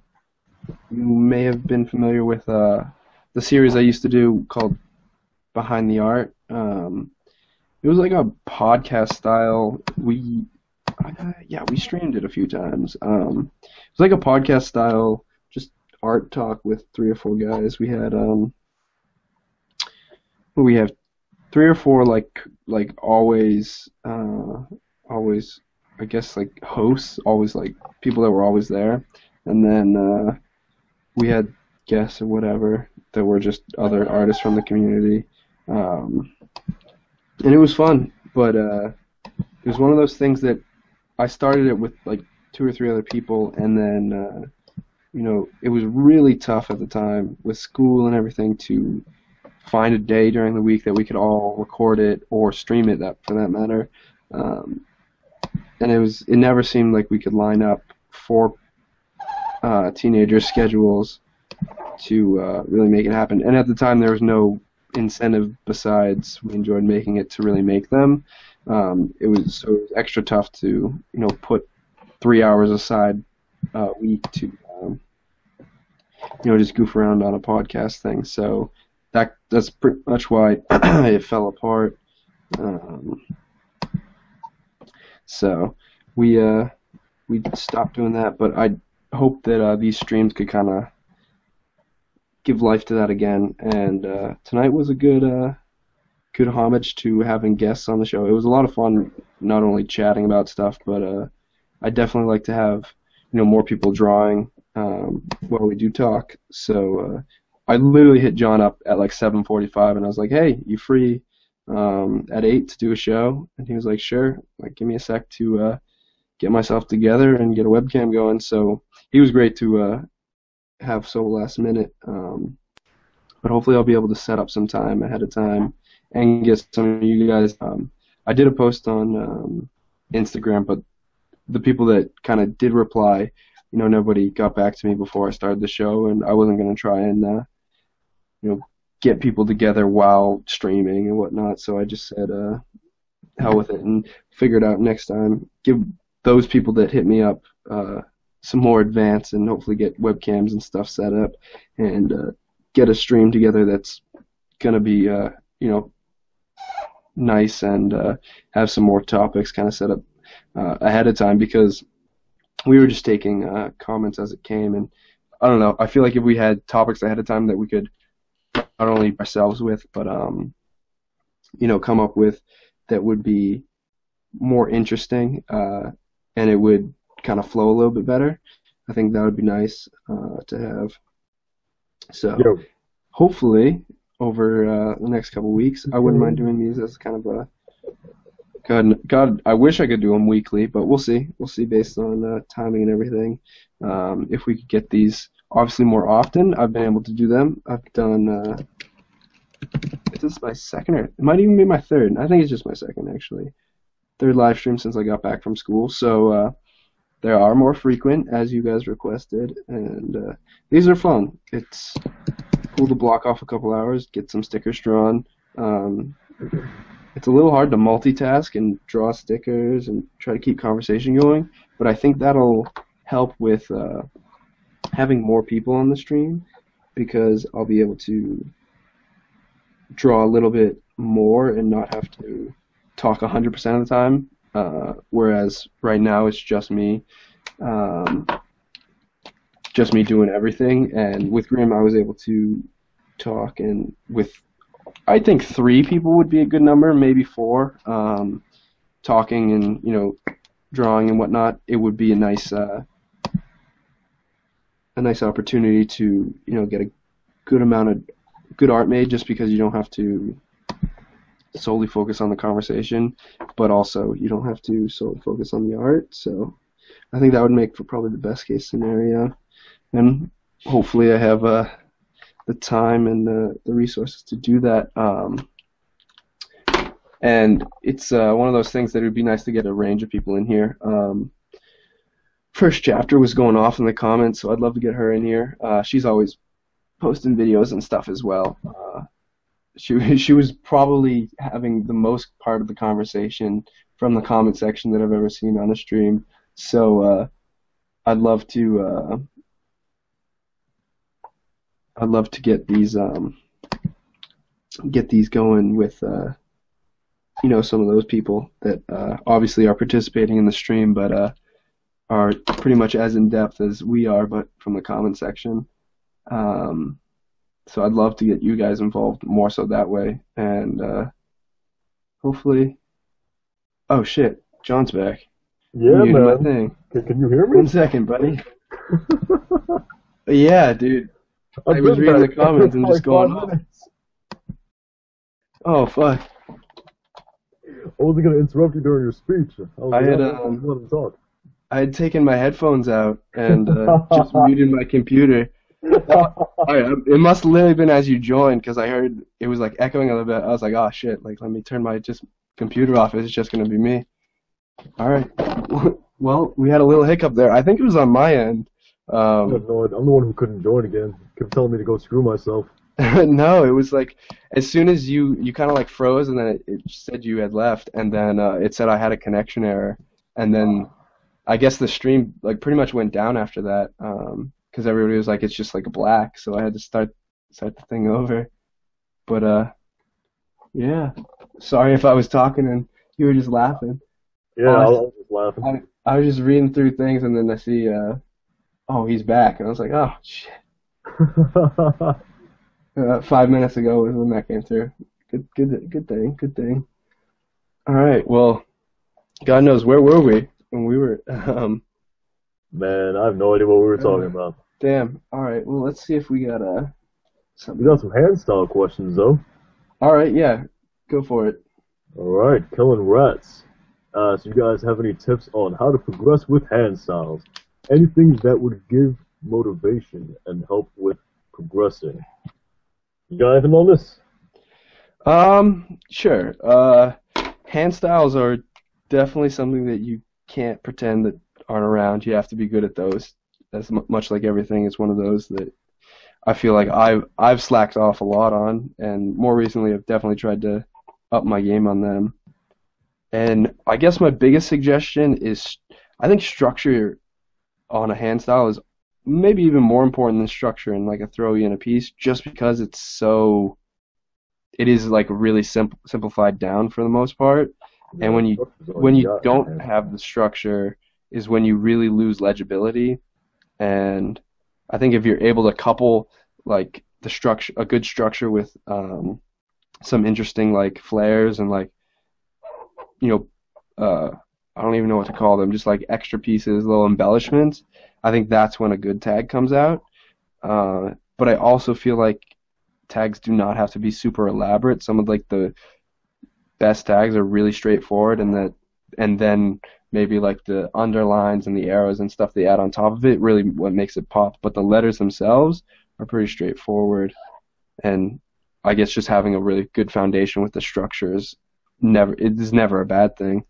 you may have been familiar with the series I used to do called Behind the Art. It was like a podcast style. We streamed it a few times. It was like a podcast style, just art talk with 3 or 4 guys. We have 3 or 4 like always I guess like hosts, always like people that were always there, and then we had guests or whatever that were just other artists from the community, and it was fun. But it was one of those things that I started it with like 2 or 3 other people, and then it was really tough at the time with school and everything to find a day during the week that we could all record it or stream it, that for that matter. And it never seemed like we could line up 4 teenagers' schedules to really make it happen. And at the time, there was no incentive besides we enjoyed making it to really make them. It was extra tough to put 3 hours aside a week to just goof around on a podcast thing. So that's pretty much why it fell apart. So we stopped doing that, but I hope that these streams could kind of give life to that again. And tonight was a good homage to having guests on the show. It was a lot of fun, not only chatting about stuff, but I definitely like to have more people drawing while we do talk. So I literally hit John up at like 7:45, and I was like, "Hey, you free at 8 to do a show?" And he was like, "Sure. Like, give me a sec to get myself together and get a webcam going." So he was great to have so last minute. But hopefully I'll be able to set up some time ahead of time and get some of you guys. I did a post on Instagram, but the people that kind of did reply, nobody got back to me before I started the show, and I wasn't going to try and get people together while streaming and whatnot. So I just said, hell with it, and figured out next time, give those people that hit me up some more advance, and hopefully get webcams and stuff set up, and get a stream together that's gonna be nice, and have some more topics kind of set up ahead of time, because we were just taking comments as it came, and I don't know. I feel like if we had topics ahead of time that we could not only ourselves with, but come up with that would be more interesting, and it would kind of flow a little bit better. I think that would be nice to have. So hopefully over the next couple weeks, I wouldn't mind doing these as kind of a God, I wish I could do them weekly, but we'll see. We'll see based on timing and everything. If we could get these obviously more often, I've been able to do them. I've done. Is this my second, or it might even be my third? I think it's just my second, actually. Third live stream since I got back from school. So they are more frequent, as you guys requested, and these are fun. It's cool to block off a couple hours, get some stickers drawn. It's a little hard to multitask and draw stickers and try to keep conversation going, but I think that'll help with having more people on the stream, because I'll be able to draw a little bit more and not have to talk 100% of the time, whereas right now it's just me doing everything. And with Grim, I was able to talk, and with I think 3 people would be a good number, maybe 4. Talking and drawing and whatnot, it would be a nice opportunity to get a good amount of good art made, just because you don't have to solely focus on the conversation, but also you don't have to solely focus on the art. So I think that would make for probably the best case scenario, and hopefully I have the time and the resources to do that. And it's one of those things that it would be nice to get a range of people in here. First chapter was going off in the comments, so I'd love to get her in here. She's always posting videos and stuff as well. She was probably having the most part of the conversation from the comment section that I've ever seen on a stream. So I'd love to get these going with some of those people that obviously are participating in the stream, but are pretty much as in depth as we are, but from the comment section. So I'd love to get you guys involved more so that way, and hopefully. Oh shit, John's back. Yeah, Muted my man. thing. Can you hear One me? second, buddy. Yeah, dude. I I've was been reading the back comments and for just like five going, minutes. oh fuck. I wasn't gonna interrupt you during your speech. I was I like, had oh, just let him talk. I had taken my headphones out and just muted my computer. It must have literally been as you joined because I heard it was like echoing a little bit. I was like, oh shit, like let me turn my just computer off. It's just gonna be me. All right. Well, we had a little hiccup there. I think it was on my end. I have no idea. I'm the one who couldn't join again. Kept telling me to go screw myself. No, it was like as soon as you kind of like froze and then it said you had left and then it said I had a connection error and then I guess the stream like pretty much went down after that because everybody was like it's just like black, so I had to start the thing over. But yeah, sorry if I was talking and you were just laughing. Yeah, I Honestly, was just laughing. I was just reading through things and then I see oh he's back and I was like oh shit. 5 minutes ago was when that came through. Good thing. Good thing. All right. Well, God knows where were we when we were. Man, I have no idea what we were talking about. Damn. All right. Well, let's see if we got We something. got some hand style questions though. All right. Yeah. Go for it. All right, killing rats. So you guys have any tips on how to progress with hand styles? Anything that would give motivation and help with progressing? You got anything on this? Sure. Hand styles are definitely something that you can't pretend that aren't around. You have to be good at those. As much like everything, it's one of those that I feel like I've slacked off a lot on, and more recently I've definitely tried to up my game on them. And I guess my biggest suggestion is I think structure on a hand style is maybe even more important than structure in like a throw in a piece, just because it is like really simplified down for the most part. And Yeah, structure's all when you you got in don't hand have style. the structure is when you really lose legibility. And I think if you're able to couple like the structure, a good structure with some interesting like flares and like you know I don't even know what to call them, just like extra pieces, little embellishments. I think that's when a good tag comes out. But I also feel like tags do not have to be super elaborate. Some of like the best tags are really straightforward, and then maybe like the underlines and the arrows and stuff they add on top of it really what makes it pop. But the letters themselves are pretty straightforward, and I guess just having a really good foundation with the structure is never a bad thing.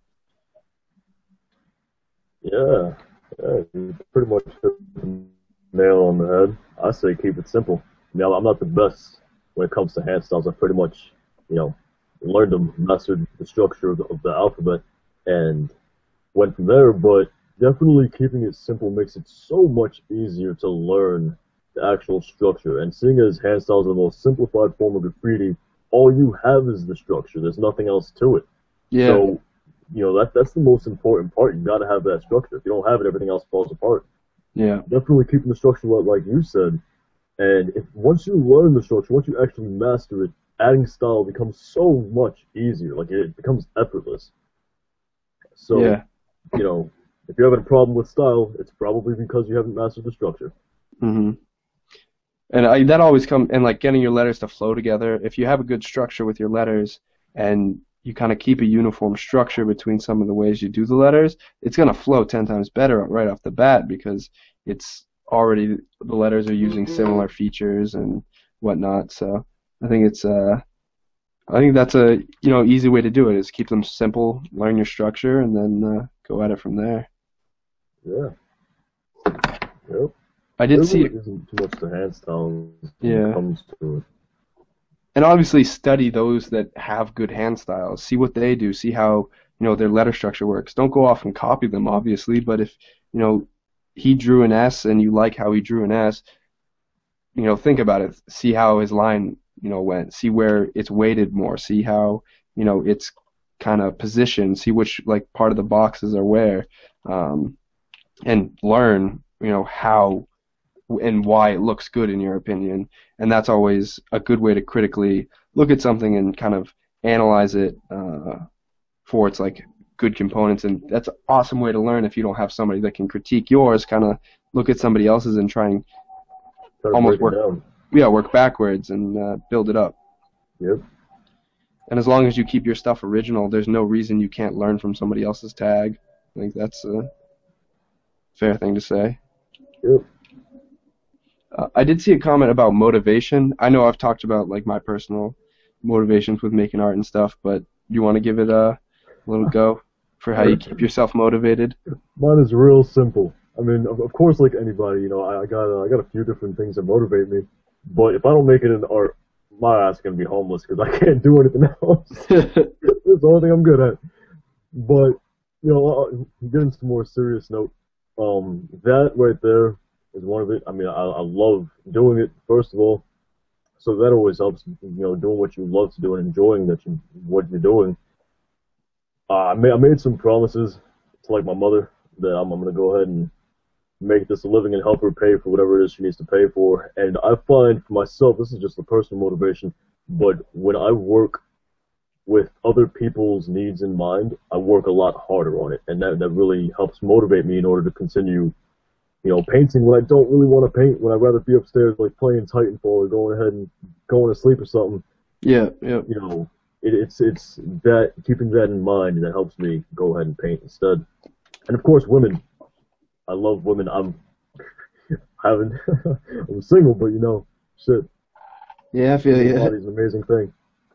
Yeah, yeah, you pretty much hit the nail on the head. I say keep it simple. Now, I'm not the best when it comes to hand styles. I pretty much, you know, learned them, mastered the structure of the alphabet, and went from there. But definitely keeping it simple makes it so much easier to learn the actual structure. And seeing as hand styles are the most simplified form of graffiti, all you have is the structure. There's nothing else to it. Yeah, So, that's the most important part. You got to have that structure. If you don't have it, everything else falls apart. yeah, Definitely keeping the structure like you said. And if once you learn the structure, once you actually master it, adding style becomes so much easier. Like it becomes effortless. So, yeah. if you're having a problem with style, it's probably because you haven't mastered the structure. hmm And that always comes and like getting your letters to flow together. If you have a good structure with your letters and you kind of keep a uniform structure between some of the ways you do the letters, it's going to flow 10 times better right off the bat because it's already the letters are using similar features and whatnot. So I think I think that's a easy way to do it is keep them simple, learn your structure, and then go at it from there. Yeah. Yep. I did There see really isn't too much to hand styles when it yeah, comes to it. and obviously study those that have good hand styles. See what they do. See how their letter structure works. Don't go off and copy them, obviously, but if you know he drew an S and you like how he drew an S, think about it. See how his line, went. See where it's weighted more. See how, it's kind of positioned. See which like part of the boxes are where, um, and learn, how and why it looks good in your opinion. And that's always a good way to critically look at something and kind of analyze it for its like good components. And that's an awesome way to learn if you don't have somebody that can critique yours. Kind of look at somebody else's and try and Try to almost break it work down. work backwards and build it up. Yep. And as long as you keep your stuff original, there's no reason you can't learn from somebody else's tag. I think that's a fair thing to say. Yep. I did see a comment about motivation. I know I've talked about like my personal motivations with making art and stuff, but you want to give it a little go for how you keep yourself motivated? Mine is real simple. I mean, of course, like anybody, I got a few different things that motivate me. But if I don't make it in art, my ass is gonna be homeless because I can't do anything else. That's the only thing I'm good at. But getting to a more serious note, that right there is one of it. I mean, I love doing it first of all, so that always helps. Doing what you love to do and enjoying what you're doing. I made some promises to like my mother that I'm gonna go ahead and make this a living and help her pay for whatever it is she needs to pay for. And I find for myself, this is just a personal motivation, but when I work with other people's needs in mind, I work a lot harder on it, and that really helps motivate me in order to continue, painting when I don't really want to paint, when I'd rather be upstairs like playing Titanfall or going ahead and going to sleep or something. Yeah, yeah. It's that keeping that in mind that helps me go ahead and paint instead. And of course, women. I love women. I'm having I'm single, but shit. Yeah, I feel you. Body's an amazing thing.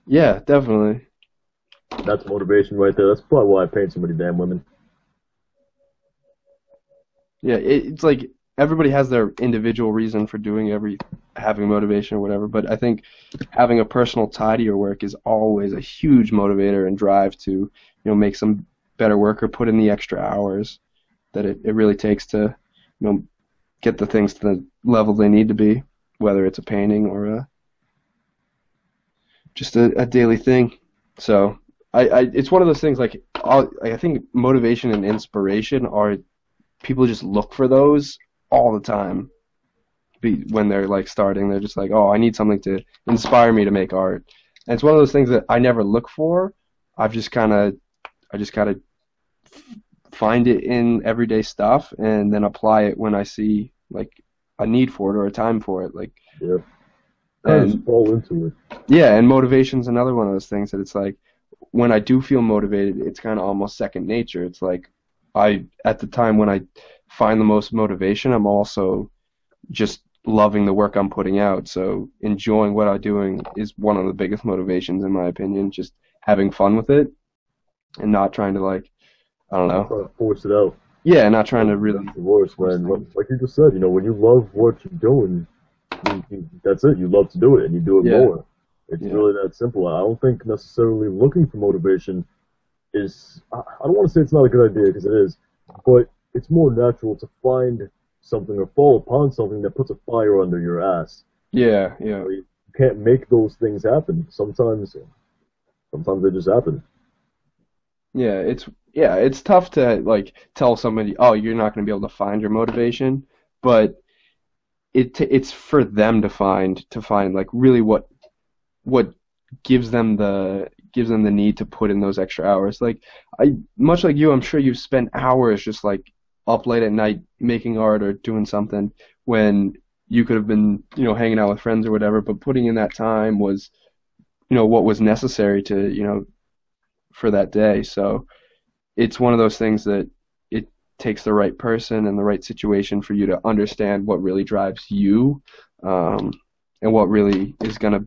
Yeah, definitely. That's motivation right there. That's probably why I paint so many damn women. Yeah, it's like everybody has their individual reason for having motivation or whatever, but I think having a personal tie to your work is always a huge motivator and drive to, make some better work or put in the extra hours that it really takes to, get the things to the level they need to be, whether it's a painting or just a daily thing. So it's one of those things like I think motivation and inspiration are people just look for those all the time. When they're like starting, they're just like, oh, I need something to inspire me to make art. And it's one of those things that I never look for. I just kind of find it in everyday stuff and then apply it when I see like a need for it or a time for it. Like, Yeah. Kind of just and fall into it. yeah, and motivation's another one of those things that it's like when I do feel motivated, it's kind of almost second nature. It's like at the time when I find the most motivation, I'm also just loving the work I'm putting out. So enjoying what I'm doing is one of the biggest motivations in my opinion. Just having fun with it and not trying to like, I don't know. Try to force it out. Yeah, not trying to really That's the worst, force man. things. Like you just said, when you love what you're doing, that's it. You love to do it, and you do it Yeah, more. It's yeah, really that simple. I don't think necessarily looking for motivation is. I don't want to say it's not a good idea because it is, but it's more natural to find something or fall upon something that puts a fire under your ass. yeah, yeah. You can't make those things happen. Sometimes they just happen. It's tough to like tell somebody, oh, you're not going to be able to find your motivation, but it's for them to find like really what gives them the need to put in those extra hours. Like much like you, I'm sure you've spent hours just like up late at night making art or doing something when you could have been, hanging out with friends or whatever, but putting in that time was, what was necessary to, for that day. So it's one of those things that it takes the right person and the right situation for you to understand what really drives you, and what really is going to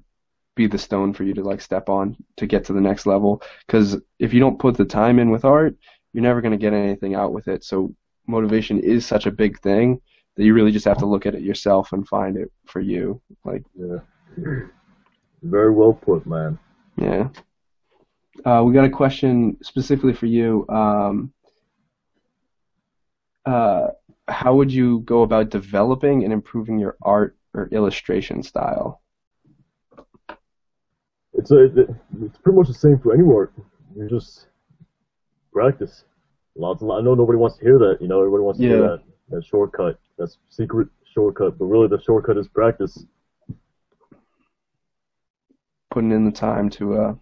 be the stone for you to like step on to get to the next level. Because if you don't put the time in with art, you're never going to get anything out with it. So motivation is such a big thing that you really just have to look at it yourself and find it for you. Like, Yeah. Very well put, man. yeah. We got a question specifically for you. Uh, how would you go about developing and improving your art or illustration style? It's pretty much the same for any work. You just practice. I know nobody wants to hear that. Everybody wants to hear Yeah, that shortcut, that secret shortcut. But really, the shortcut is practice. putting in the time to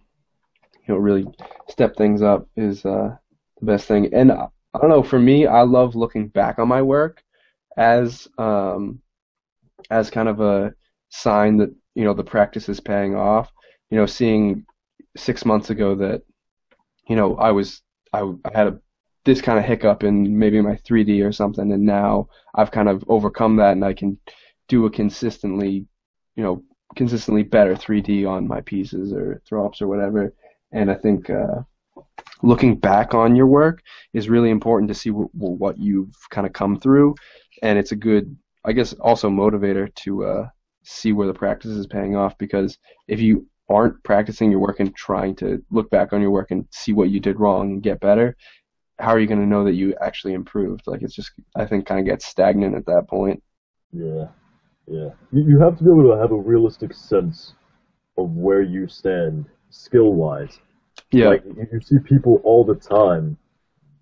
really step things up is the best thing. And I don't know, for me, I love looking back on my work as kind of a sign that the practice is paying off. Seeing 6 months ago that I had this kind of hiccup in maybe my 3D or something, and now I've kind of overcome that, and I can do a you know, consistently better 3D on my pieces or throw-ups or whatever. And I think looking back on your work is really important to see what you've kind of come through, and it's a good, I guess, also motivator to see where the practice is paying off. Because if you aren't practicing your work and trying to look back on your work and see what you did wrong and get better, how are you going to know that you actually improved? Like, it's just, I think, kind of gets stagnant at that point. Yeah, yeah. You have to be able to have a realistic sense of where you stand skill wise. Yeah, Like you see people all the time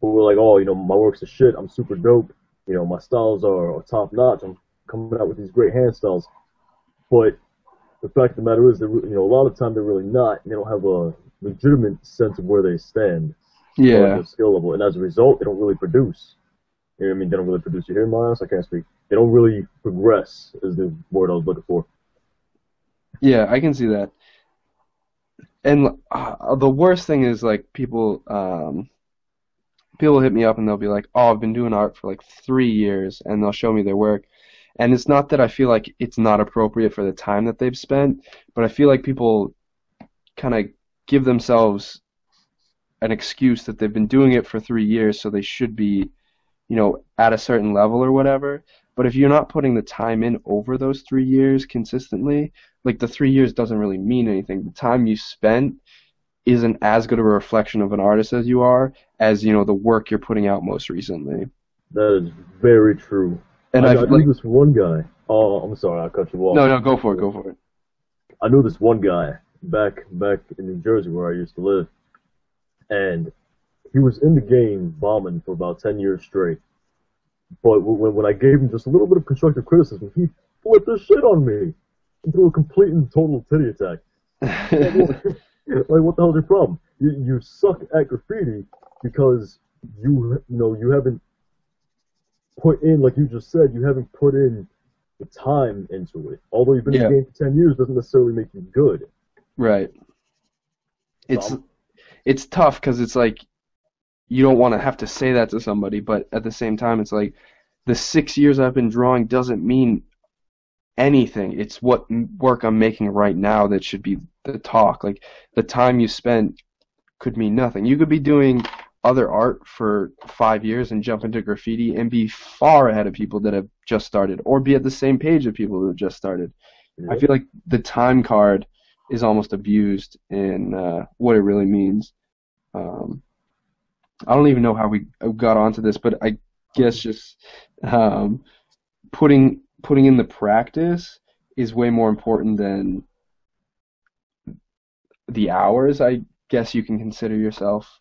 who are like, oh, my work's a shit. I'm super dope. My styles are top notch. I'm coming out with these great hand styles. But the fact of the matter is that a lot of the time they're really not. And they don't have a legitimate sense of where they stand as far as yeah, their skill level, and as a result, they don't really produce. You know what I mean? They don't really produce. You hear my ass? I can't speak. They don't really progress. Is the word I was looking for. yeah, I can see that. And the worst thing is like people hit me up and they'll be like, "Oh, I've been doing art for like 3 years," and they'll show me their work. And it's not that I feel like it's not appropriate for the time that they've spent, but I feel like people kind of give themselves an excuse that they've been doing it for 3 years, so they should be, at a certain level or whatever. But if you're not putting the time in over those 3 years consistently, like the 3 years doesn't really mean anything. The time you spent isn't as good of a reflection of an artist as you are as, the work you're putting out most recently. That is very true. And I I've knew like, this one guy. Oh, I'm sorry, I cut you off. no, no, go for it, go for it. I knew this one guy back in New Jersey where I used to live, and he was in the game bombing for about 10 years straight. But when I gave him just a little bit of constructive criticism, he flipped his shit on me and threw a complete and total titty attack. Like, what the hell's your problem? You suck at graffiti because you haven't put in, like you just said, you haven't put in the time into it. Although you've been in the Yeah, game for 10 years, doesn't necessarily make you good. right. So It's it's tough because it's like you don't want to have to say that to somebody, but at the same time, it's like the 6 years I've been drawing doesn't mean anything. It's what work I'm making right now that should be the talk. Like the time you spent could mean nothing. You could be doing other art for 5 years and jump into graffiti and be far ahead of people that have just started, or be at the same page of people who have just started. I yeah, feel like the time card is almost abused in what it really means. Um, I don't even know how we got onto this, but I guess just um, putting in the practice is way more important than the hours I guess you can consider yourself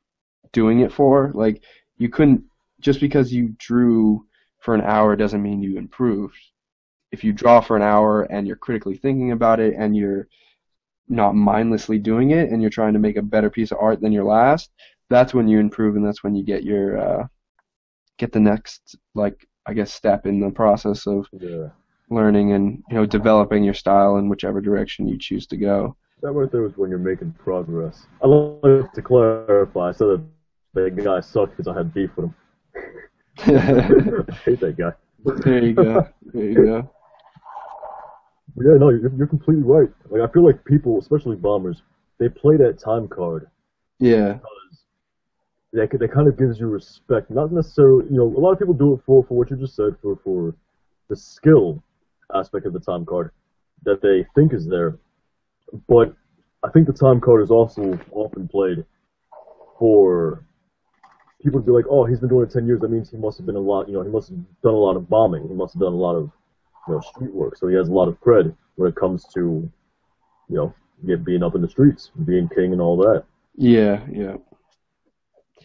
doing it for. Like you couldn't, just because you drew for an hour doesn't mean you improved. If you draw for an hour and you're critically thinking about it and you're not mindlessly doing it and you're trying to make a better piece of art than your last, that's when you improve, and that's when you get the next, like, I guess, step in the process of yeah. learning and developing your style in whichever direction you choose to go. That right there was when you're making progress. I like to clarify. I said that that guy sucked because I had beef with him. I hate that guy. There you go. There you go. Yeah, no, you're completely right. Like I feel like people, especially bombers, they play that time card Yeah, because that kind of gives you respect. Not necessarily, a lot of people do it for what you just said, for the skill aspect of the time card that they think is there. But I think the time card is also often played for people to be like, oh, he's been doing it 10 years. That means he must have been a lot, he must have done a lot of bombing. He must have done a lot of, street work. So he has a lot of cred when it comes to, you know, being up in the streets, being king and all that. yeah, yeah,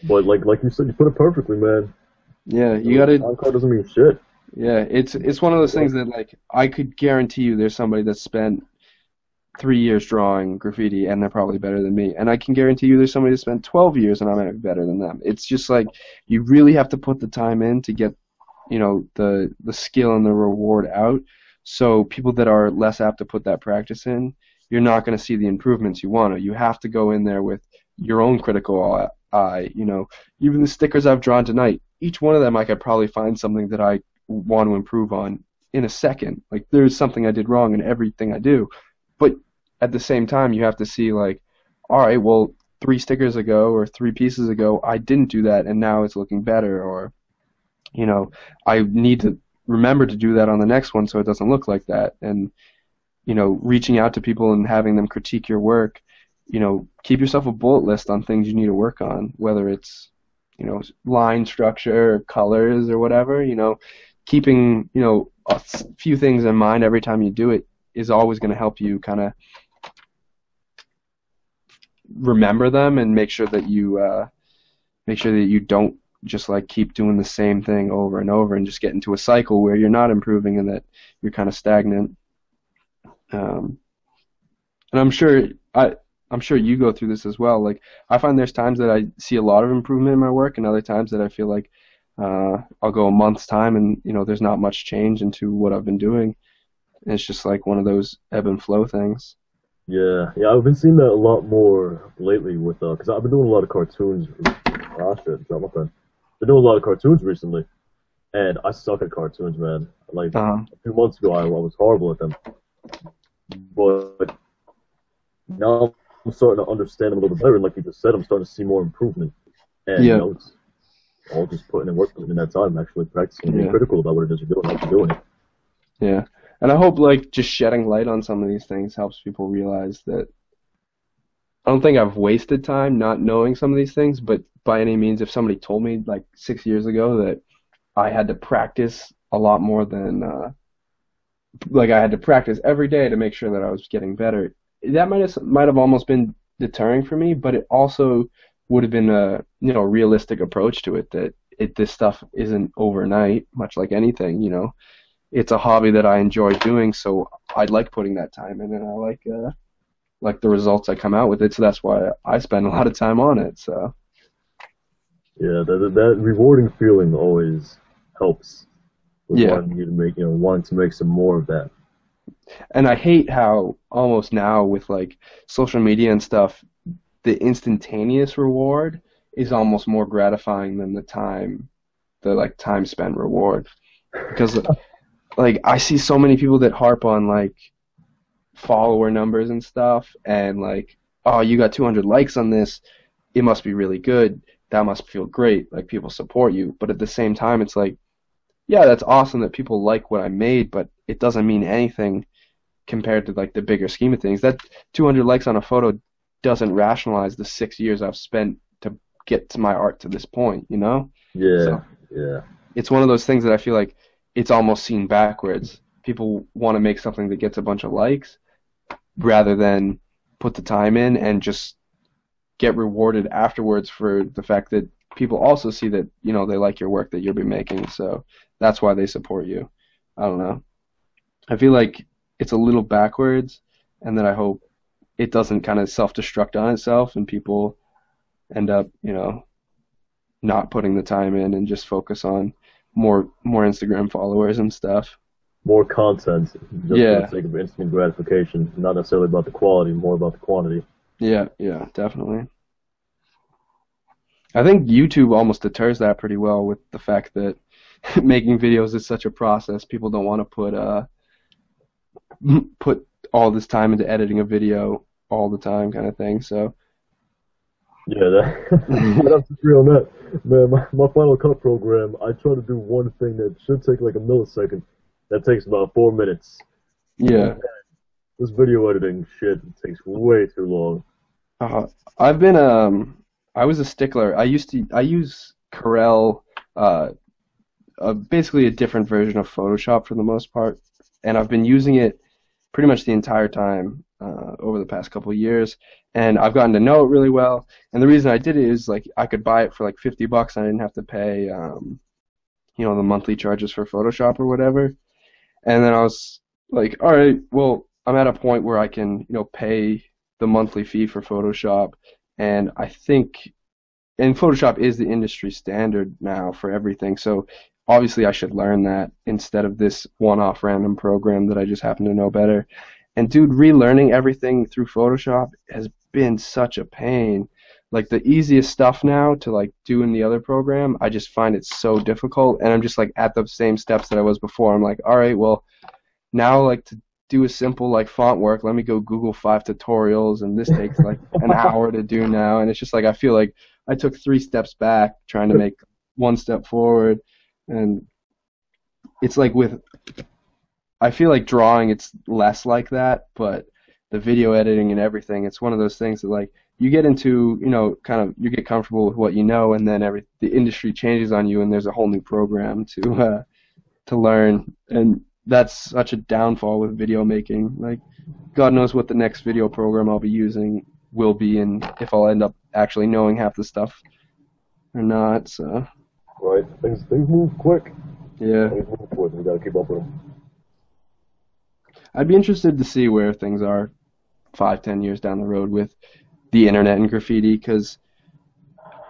But like you said, you put it perfectly, man. yeah. I You mean, gotta, time card doesn't mean shit. yeah. It's one of those things that like I could guarantee you there's somebody that spent 3 years drawing graffiti and they're probably better than me. And I can guarantee you there's somebody that spent 12 years and I'm better than them. It's just like you really have to put the time in to get, the skill and the reward out. So people that are less apt to put that practice in, you're not going to see the improvements you want to. You have to go in there with your own critical eye. Even the stickers I've drawn tonight, each one of them I could probably find something that I want to improve on in a second. Like there's something I did wrong in everything I do. But at the same time, you have to see like, all right, well, 3 stickers ago or 3 pieces ago, I didn't do that, and now it's looking better. Or, I need to remember to do that on the next one so it doesn't look like that. And, reaching out to people and having them critique your work, keep yourself a bullet list on things you need to work on, whether it's, line structure, or colors, or whatever. Keeping, a few things in mind every time you do it is always going to help you kind of remember them and make sure that you don't just like keep doing the same thing over and over and just get into a cycle where you're not improving and that you're kind of stagnant. Um, and I'm sure you go through this as well. Like I find there's times that I see a lot of improvement in my work, and other times that I feel like I'll go a month's time and there's not much change into what I've been doing. And it's just like one of those ebb and flow things. Yeah, yeah, I've been seeing that a lot more lately with because I've been doing a lot of cartoons. Ah, shit, drop my pen. Been doing a lot of cartoons recently, and I suck at cartoons, man. Like Uh, 2 months ago, I was horrible at them, but now I'm starting to understand them a little bit better. And like you just said, I'm starting to see more improvement, and yeah, it's all just putting in work, putting in that time, actually practicing, and being yeah, critical about what it is you're doing, how you're doing it. yeah. And I hope like just shedding light on some of these things helps people realize that I don't think I've wasted time not knowing some of these things, but by any means, if somebody told me like 6 years ago that I had to practice a lot more than like I had to practice every day to make sure that I was getting better, that might have almost been deterring for me, but it also would have been a realistic approach to it that this stuff isn't overnight, much like anything. It's a hobby that I enjoy doing, so I like putting that time in, and I like the results I come out with it, so that's why I spend a lot of time on it. So Yeah, that rewarding feeling always helps with yeah, wanting you to make, wanting to make some more of that. and I hate how almost now with like social media and stuff, the instantaneous reward is almost more gratifying than the like time spent reward. Because like I see so many people that harp on like follower numbers and stuff, and like, oh, you got 200 likes on this, it must be really good. That must feel great. Like people support you, but at the same time, it's like, yeah, that's awesome that people like what I made, but it doesn't mean anything compared to like the bigger scheme of things. That 200 likes on a photo doesn't rationalize the 6 years I've spent to get to my art to this point. Yeah, So yeah, it's one of those things that I feel like it's almost seen backwards. People want to make something that gets a bunch of likes rather than put the time in and just get rewarded afterwards for the fact that people also see that they like your work that you'll be making, so that's why they support you. I don't know. I feel like it's a little backwards, and that I hope it doesn't kind of self-destruct on itself, and people end up, not putting the time in and just focus on more Instagram followers and stuff. more content just for the Yeah, sake of instant gratification, not necessarily about the quality, more about the quantity. yeah, yeah, definitely. I think YouTube almost deters that pretty well with the fact that making videos is such a process. People don't want to put put all this time into editing a video all the time, kind of thing. So Yeah, I'd have to agree on that. Man, my Final Cut program, I try to do one thing that should take like a millisecond. That takes about 4 minutes. And yeah. this video editing shit takes way too long. I've been I was a stickler. I use Corel, uh, basically a different version of Photoshop for the most part, and I've been using it pretty much the entire time over the past couple of years, and I've gotten to know it really well. And the reason I did it is like I could buy it for like $50 and I didn't have to pay the monthly charges for Photoshop or whatever. And then I was like, all right, well, I'm at a point where I can, pay the monthly fee for Photoshop, and I think, and Photoshop is the industry standard now for everything. So obviously I should learn that instead of this one-off random program that I just happen to know better. And dude, relearning everything through Photoshop has been such a pain. Like the easiest stuff now to like do in the other program, I just find it so difficult, and I'm just like at the same steps that I was before. I'm like, all right, well, now like to do a simple like font work, let me go Google 5 tutorials, and this takes like an hour to do now, and it's just like I feel like I took 3 steps back trying to make one step forward. And it's like with, I feel like drawing it's less like that, but the video editing and everything, it's one of those things that like you get into, kind of you get comfortable with what you know, and then the industry changes on you, and there's a whole new program to learn, and that's such a downfall with video making. Like, God knows what the next video program I'll be using will be, and if I'll end up actually knowing half the stuff or not. So, Right? Things move quick. yeah, Things move quick. We gotta keep up with them. I'd be interested to see where things are 5, 10 years down the road with the internet and graffiti, because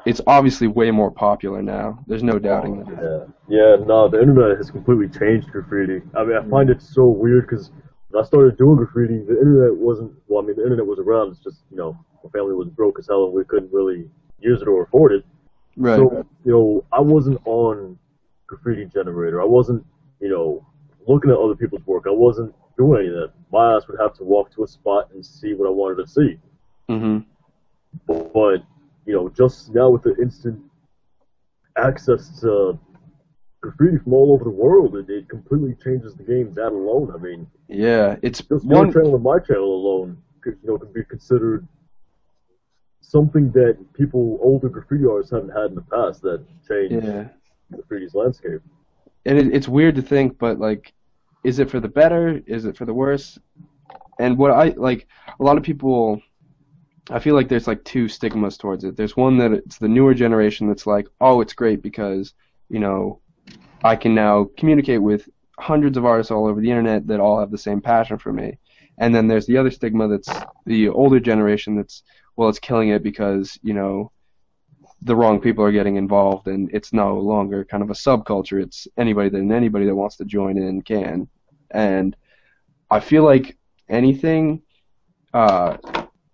it's obviously way more popular now. There's no doubting Oh, that. yeah. Yeah, no, the internet has completely changed graffiti. I mean, I find Yeah. it so weird because when I started doing graffiti, the internet wasn't, well, I mean, the internet was around. It's just, my family was broke as hell and we couldn't really use it or afford it. Right. So, I wasn't on Graffiti Generator. I wasn't, looking at other people's work. I wasn't doing any of that. My ass would have to walk to a spot and see what I wanted to see. Mhm. But, just now with the instant access to graffiti from all over the world, it completely changes the game. That alone, I mean, Yeah, it's just your one. channel and my channel alone could be considered something that older graffiti artists haven't had in the past that changed Yeah, graffiti's landscape. and it's weird to think, but like, is it for the better? Is it for the worse? And what I like, a lot of people, I feel like there's like two stigmas towards it. There's one that it's the newer generation that's like, oh, it's great because, you know, I can now communicate with hundreds of artists all over the internet that all have the same passion for me. And then there's the other stigma that's the older generation that's, well, it's killing it because, the wrong people are getting involved, and it's no longer kind of a subculture. It's anybody that wants to join in can. And I feel like anything, uh,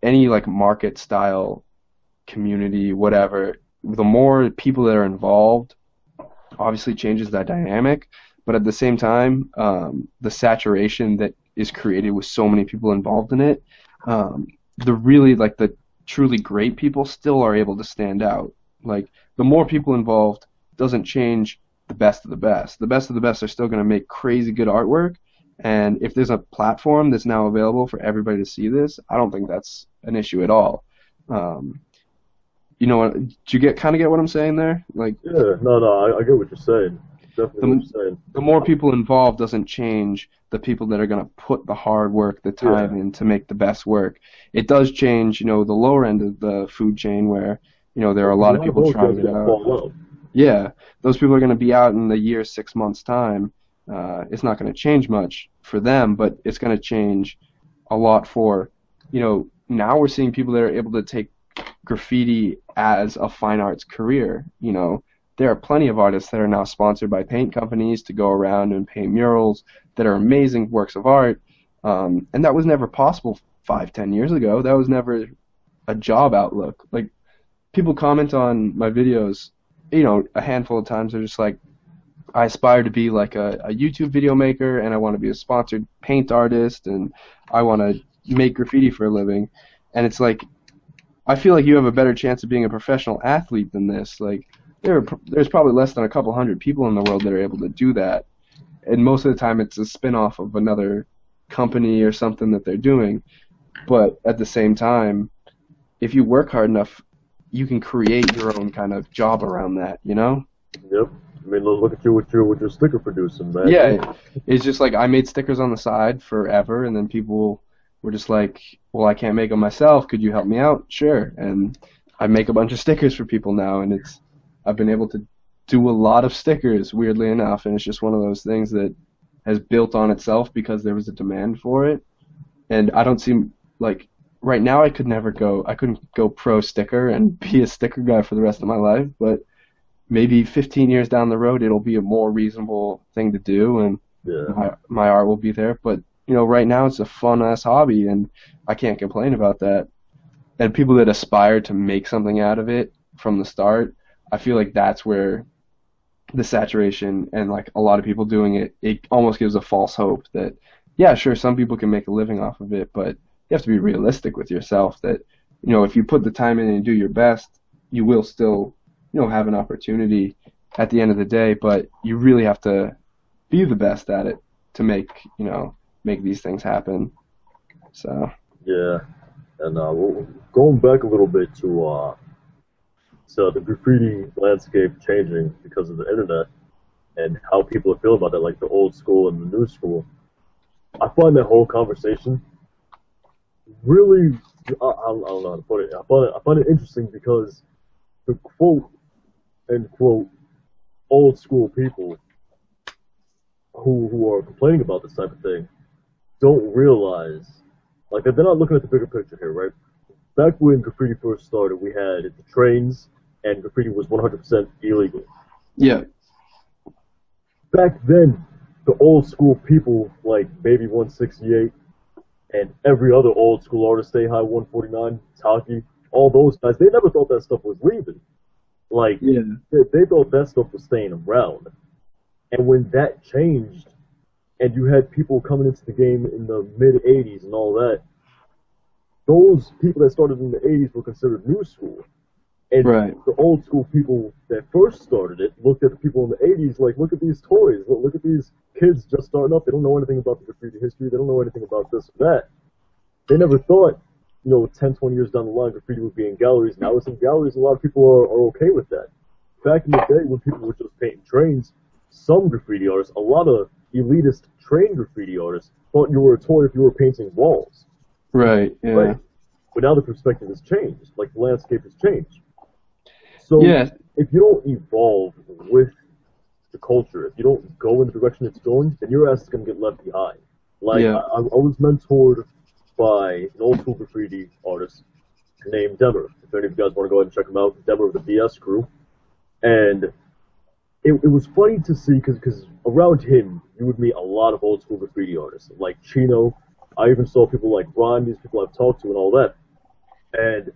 any like market style community, whatever, the more people that are involved, obviously changes that dynamic. But at the same time, the saturation that is created with so many people involved in it, the really like the truly great people still are able to stand out. Like the more people involved doesn't change the best of the best. The best of the best are still going to make crazy good artwork. And if there's a platform that's now available for everybody to see this, I don't think that's an issue at all. Um, do you get what I'm saying there? Like Yeah, no, I get what you're saying. Definitely what the you're saying. the more people involved doesn't change the people that are going to put the hard work, the Yeah, time in to make the best work. It does change, the lower end of the food chain where, there are a a lot of lot of people those guys trying are it gonna out. fall out. Yeah, those people are going to be out in a year, 6 months time. It's not going to change much for them, but it's going to change a lot for, now we're seeing people that are able to take graffiti as a fine arts career. There are plenty of artists that are now sponsored by paint companies to go around and paint murals that are amazing works of art. And that was never possible 5, 10 years ago. That was never a job outlook. Like, people comment on my videos, a handful of times they're just like, I aspire to be like a YouTube video maker, and I want to be a sponsored paint artist, and I want to make graffiti for a living. And it's like I feel like you have a better chance of being a professional athlete than this. Like there's probably less than a couple hundred people in the world that are able to do that, and most of the time it's a spin-off of another company or something that they're doing. But at the same time, if you work hard enough, you can create your own kind of job around that, you know? Yep. I mean, look at you with your sticker producing, man. Yeah, it's just like I made stickers on the side forever, and then people were just like, "Well, I can't make them myself. Could you help me out?" Sure, and I make a bunch of stickers for people now, and I've been able to do a lot of stickers, weirdly enough, and it's just one of those things that has built on itself because there was a demand for it, and I don't seem like right now I couldn't go pro sticker and be a sticker guy for the rest of my life, but maybe 15 years down the road it'll be a more reasonable thing to do, and Yeah. my art will be there. But right now it's a fun ass hobby, and I can't complain about that. And people that aspire to make something out of it from the start, I feel like that's where the saturation and like a lot of people doing it, it almost gives a false hope that yeah, sure, some people can make a living off of it, but you have to be realistic with yourself that if you put the time in and do your best, you will still have an opportunity at the end of the day, but you really have to be the best at it to make these things happen. So Yeah. And going back a little bit to the graffiti landscape changing because of the internet and how people feel about that, like the old school and the new school. I find that whole conversation really, I don't know how to put it. I find it interesting because the quote unquote old school people who are complaining about this type of thing don't realize, like, they're not looking at the bigger picture here, right? Back when graffiti first started, we had the trains, and graffiti was 100% illegal. yeah, Back then, the old school people like Baby 168 and every other old school artist, Stay High 149, Taki, all those guys, they never thought that stuff was leaving. Like, yeah, they thought that stuff was staying around. And when that changed, and you had people coming into the game in the mid 80s and all that, those people that started in the 80s were considered new school. And right, the old school people that first started it looked at the people in the 80s like, look at these toys, look at these kids just starting up. They don't know anything about the graffiti history. They don't know anything about this or that. They never thought, 10, 20 years down the line, graffiti would be in galleries. Now it's in galleries. A lot of people are okay with that. Back in the day when people were just painting trains, some graffiti artists, a lot of elitist trained graffiti artists, thought you were a toy if you were painting walls. right, yeah, Right? But now the perspective has changed. Like, the landscape has changed. So yeah, if you don't evolve with the culture, if you don't go in the direction it's going, then your ass is going to get left behind. Like, yeah, I was mentored by an old school graffiti artist named Demer. If any of you guys want to go ahead and check him out, Demer of the BS crew. And it was funny to see because around him, you would meet a lot of old school graffiti artists, like Chino. I even saw people like Ron, these people I've talked to and all that. And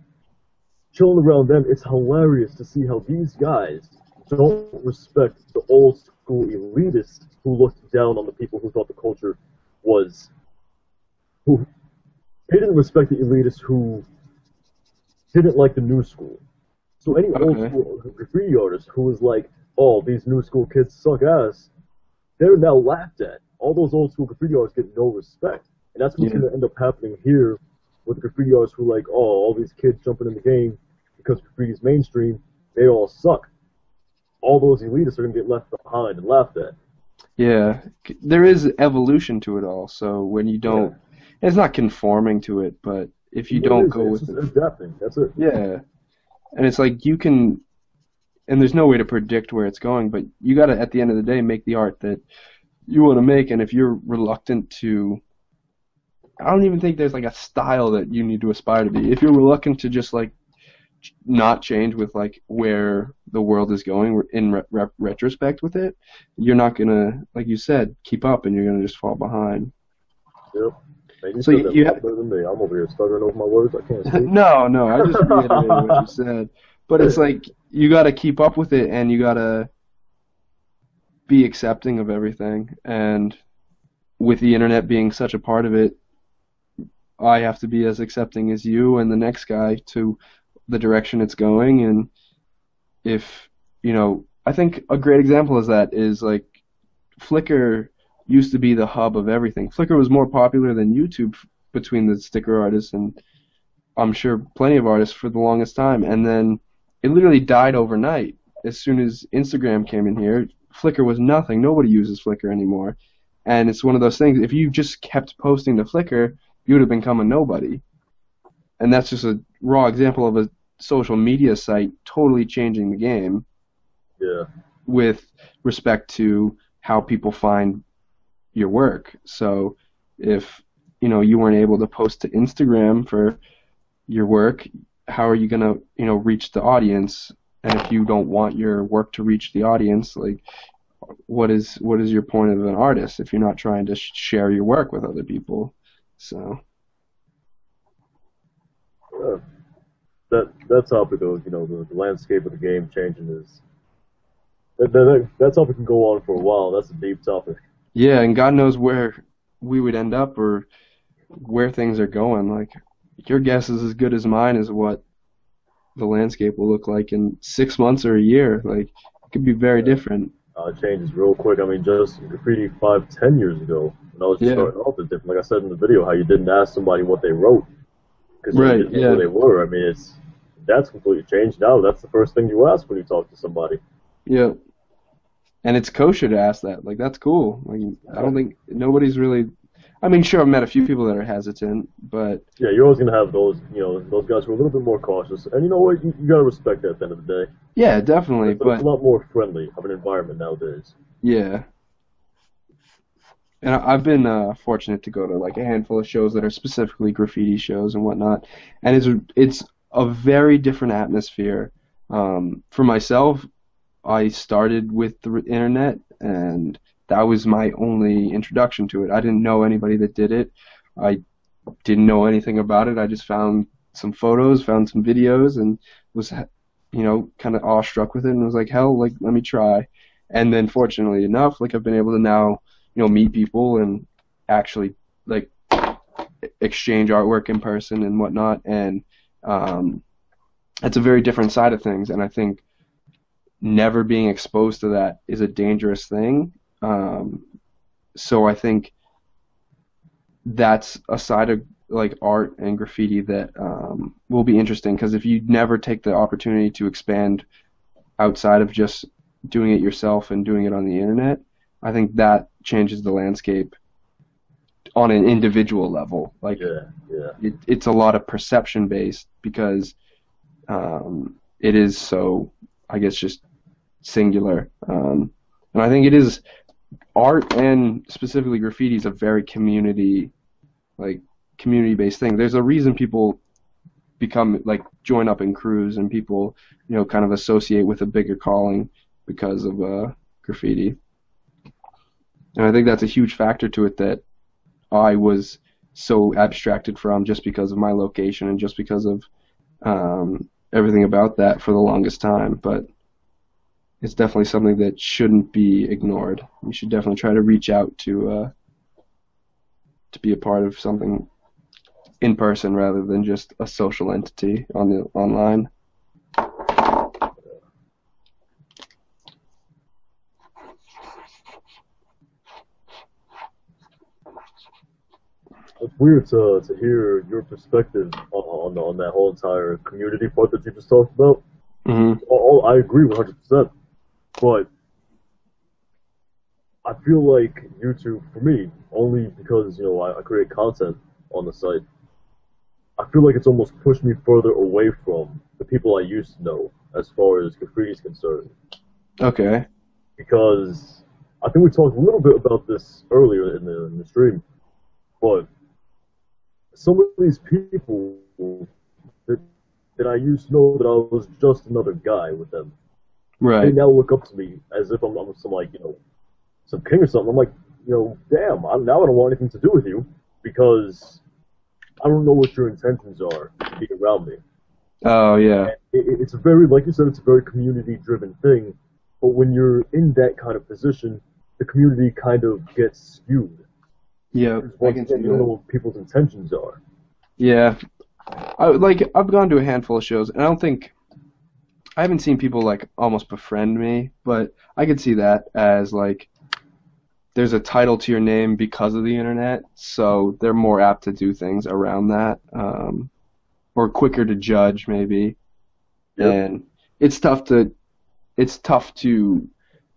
chilling around them, it's hilarious to see how these guys don't respect the old school elitists who looked down on the people who thought the culture was, who they didn't respect the elitists who didn't like the new school. So any old okay, school graffiti artist who was like, oh, these new school kids suck ass, they're now laughed at. All those old school graffiti artists get no respect. And that's what's yeah, going to end up happening here with the graffiti artists who are like, oh, all these kids jumping in the game because graffiti's mainstream, they all suck. All those elitists are going to get left behind and laughed at. yeah. There is evolution to it all. So when you Yeah. don't, it's not conforming to it, but if you What it don't is, go it's with just it, adapting. That's it. yeah. And it's like you can, and there's no way to predict where it's going, but you got to, at the end of the day, make the art that you want to make. And if you're reluctant to, I don't even think there's like a style that you need to aspire to be. If you're reluctant to just like not change with like where the world is going in retrospect with it, you're not gonna, like you said, keep up, and you're gonna just fall behind. Yep. Man, you So said that you much better than me. I'm over here stuttering over my words. I can't speak. no, I just reiterated what you said, but it's like you got to keep up with it, and you got to be accepting of everything. And with the internet being such a part of it, I have to be as accepting as you and the next guy to the direction it's going. And if, I think a great example of that is like Flickr used to be the hub of everything. Flickr was more popular than YouTube between the sticker artists and I'm sure plenty of artists for the longest time. And then it literally died overnight. As soon as Instagram came in here, Flickr was nothing. Nobody uses Flickr anymore. And it's one of those things, if you just kept posting to Flickr, you would have become a nobody. And that's just a raw example of a social media site totally changing the game Yeah. with respect to how people find your work. So if, you weren't able to post to Instagram for your work, how are you going to, reach the audience? And if you don't want your work to reach the audience, like, what is your point of an artist if you're not trying to share your work with other people? So Yeah. That topic of the landscape of the game changing is that topic can go on for a while. That's a deep topic. yeah, and God knows where we would end up or where things are going. Like your guess is as good as mine as what the landscape will look like in 6 months or a year. Like it could be very different. It changes real quick. I mean, just graffiti 5, 10 years ago, when I was just Yeah. starting off, it's different. Like I said in the video, how you didn't ask somebody what they wrote because you Right. didn't know Yeah. who they were. I mean, that's completely changed now. That's the first thing you ask when you talk to somebody. Yeah. And it's kosher to ask that. Like that's cool. Like I don't think nobody's really. I mean, sure, I've met a few people that are hesitant, but Yeah, you're always gonna have those guys who are a little bit more cautious, and you know what? You gotta respect that at the end of the day. yeah, definitely. But it's But a lot more friendly of an environment nowadays. yeah, and I've been fortunate to go to like a handful of shows that are specifically graffiti shows and whatnot, and it's a very different atmosphere. For myself, I started with the internet, and that was my only introduction to it. I didn't know anybody that did it. I didn't know anything about it. I just found some photos, found some videos, and was, kind of awestruck with it, and was like, hell, like, let me try. And then, fortunately enough, like, I've been able to now, meet people and actually, like, exchange artwork in person and whatnot. And it's a very different side of things. And I think never being exposed to that is a dangerous thing. So I think that's a side of like art and graffiti that will be interesting because if you never take the opportunity to expand outside of just doing it yourself and doing it on the internet, I think that changes the landscape on an individual level. Like Yeah. it's a lot of perception based because it is so, I guess, just singular. And I think it is art and specifically graffiti is a very community-based thing. There's a reason people become like join up in crews and people kind of associate with a bigger calling because of graffiti. And I think that's a huge factor to it that I was so abstracted from just because of my location and just because of everything about that for the longest time. But it's definitely something that shouldn't be ignored. You should definitely try to reach out to be a part of something in person rather than just a social entity on the online. It's weird to hear your perspective on that whole entire community part that you just talked about. Hmm. I agree 100%, but I feel like YouTube, for me, only because I create content on the site. I feel like it's almost pushed me further away from the people I used to know as far as graffiti is concerned. Okay. Because I think we talked a little bit about this earlier in the stream, but some of these people that that I used to know that I was just another guy with them, they Right. now look up to me as if I'm some some king or something. I'm like, damn, now I don't want anything to do with you because I don't know what your intentions are to be around me. Oh yeah. It's a very, like you said, it's a very community-driven thing, But when you're in that kind of position, the community kind of gets skewed. Yeah, Because I once can see again, you don't know that. what people's intentions are. Yeah, I've gone to a handful of shows, and I haven't seen people like almost befriend me, but I could see that as like there's a title to your name because of the internet, so they're more apt to do things around that, or quicker to judge maybe. Yep. And it's tough to it's tough to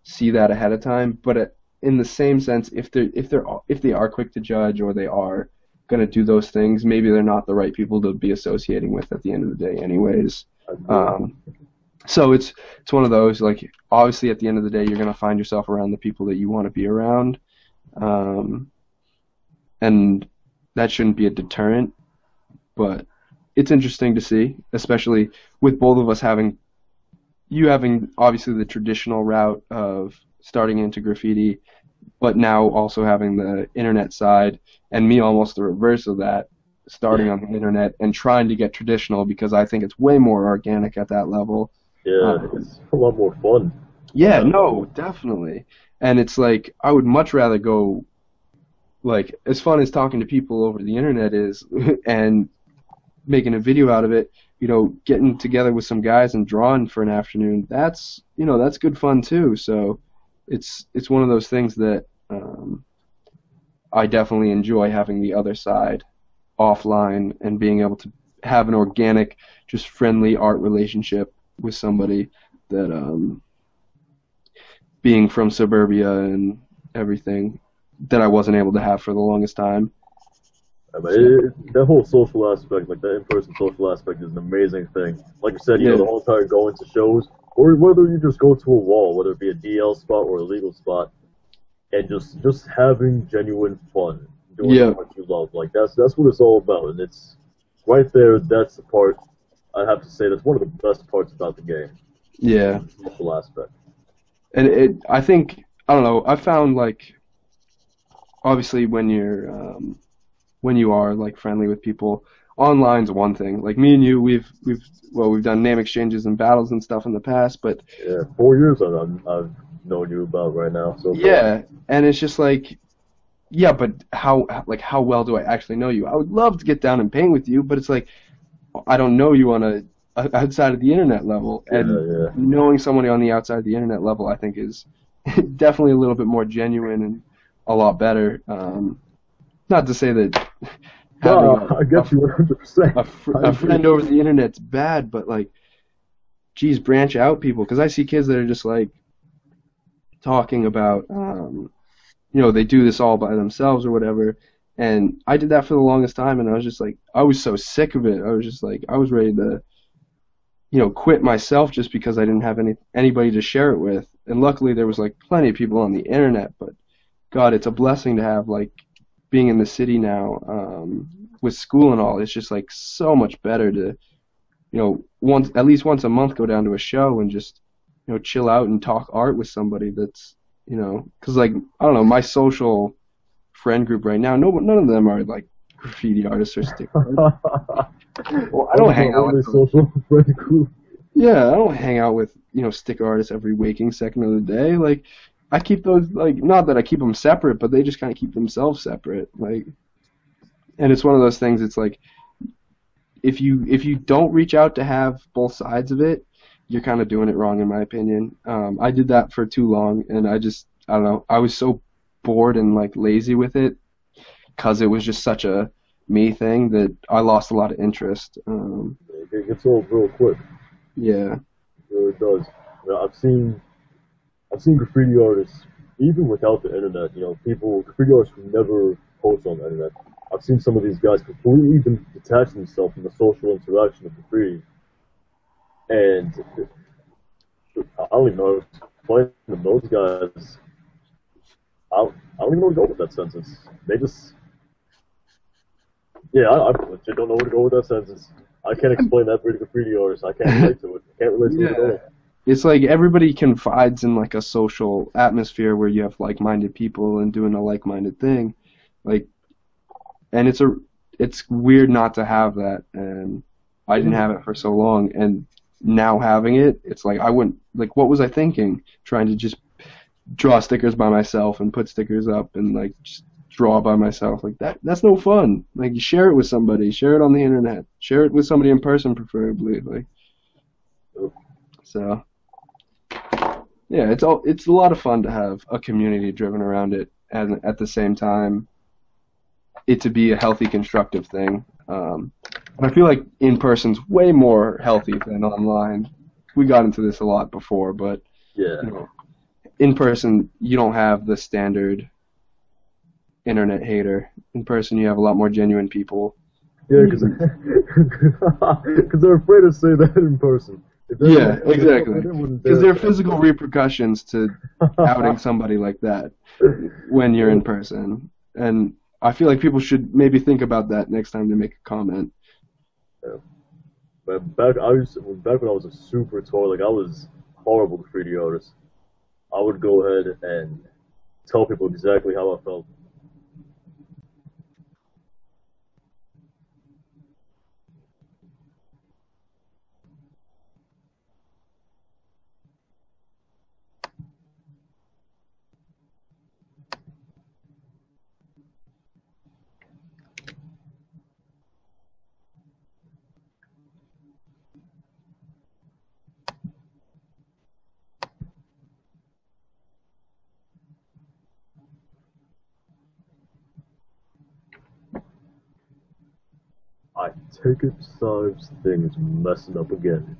see that ahead of time, but in the same sense, if they are quick to judge or they are going to do those things, maybe they're not the right people to be associating with at the end of the day, anyways. I agree. Um, so it's one of those like obviously at the end of the day, you're going to find yourself around the people that you want to be around, um, and that shouldn't be a deterrent. But it's interesting to see, especially with both of us having you having obviously the traditional route of starting into graffiti, but now also having the internet side, and me almost the reverse of that, starting on the internet and trying to get traditional because I think it's way more organic at that level. Yeah, Um, it's a lot more fun on yeah, that no, level. definitely. And it's like I would much rather go like as fun as talking to people over the internet is, and making a video out of it, getting together with some guys and drawing for an afternoon, that's good fun too. So it's one of those things that I definitely enjoy having the other side offline and being able to have an organic, just friendly art relationship with somebody that being from suburbia and everything that I wasn't able to have for the longest time. I mean, So that whole social aspect, like that in-person social aspect, is an amazing thing. Like you said, yeah, the whole time going to shows, or whether you just go to a wall, whether it be a DL spot or a legal spot, and just having genuine fun doing yeah, what you love. Like that's what it's all about, and it's right there. That's the part I have to say that's one of the best parts about the game, yeah. the social aspect. And I think, I don't know, I found like obviously when you are like friendly with people, online's one thing. Like me and you, we've done name exchanges and battles and stuff in the past, but Yeah, 4 years I've known you about right now so far. yeah, and it's just like yeah, but how well do I actually know you? I would love to get down and paint with you, but it's like I don't know you on outside of the internet level, Yeah, and yeah. knowing somebody on the outside of the internet level, I think is definitely a little bit more genuine and a lot better. Not to say that having No, I get you 100%. I a agree. friend over the internet's bad, but like, geez, branch out, people, because I see kids that are just like talking about, they do this all by themselves or whatever. And I did that for the longest time, and I was just like, I was so sick of it. I was just like, I was ready to, quit myself just because I didn't have anybody to share it with. And luckily, there was like plenty of people on the internet. But God, it's a blessing to have like being in the city now, with school and all. It's just like so much better to once at least once a month go down to a show and just chill out and talk art with somebody that's because like I don't know, my social friend group right now, none of them are like graffiti artists or stick artists. Well, I That don't is our hang out with only them. social friend group. Yeah, I don't hang out with stick artists every waking second of the day. Like I keep those, like, not that I keep them separate, but they just kind of keep themselves separate. Like, and it's one of those things. It's like if you don't reach out to have both sides of it, you're kind of doing it wrong, in my opinion. I did that for too long, and I don't know. I was so bored and like lazy with it because it was just such a me thing that I lost a lot of interest. It gets old real quick. Yeah, It really does. I've seen graffiti artists even without the internet. People graffiti artists who never post on the internet. I've seen some of these guys completely detach themselves from the social interaction of graffiti, and I don't even know how to explain them. Those guys, I don't even know where to go with that sentence. They just, yeah, I legit don't know where to go with that sentence. I can't explain that for a graffiti artist. I can't relate to it. I can't relate to it at yeah. all. It's like everybody confides in like a social atmosphere where you have like-minded people and doing a like-minded thing, like, and it's weird not to have that, and I didn't have it for so long, and now having it, it's like I wouldn't like what was I thinking? Trying to just draw stickers by myself and put stickers up and like just draw by myself like that's no fun. Like you share it with somebody, share it on the internet, share it with somebody in person preferably. Like so yeah, it's a lot of fun to have a community driven around it and at the same time it to be a healthy constructive thing. And I feel like in person's way more healthy than online. We got into this a lot before, but Yeah. you know, in person you don't have the standard internet hater. In person, you have a lot more genuine people. Yeah, because they're afraid to say that in person. If they Yeah, wouldn't, exactly. they wouldn't Because dare there are say physical repercussions to outing somebody like that when you're in it. person. And I feel like people should maybe think about that next time they make a comment. Yeah. But back when I was a super toy, like I was horrible graffiti artist. I would go ahead and tell people exactly how I felt. I take it Sive's thing is messing up again.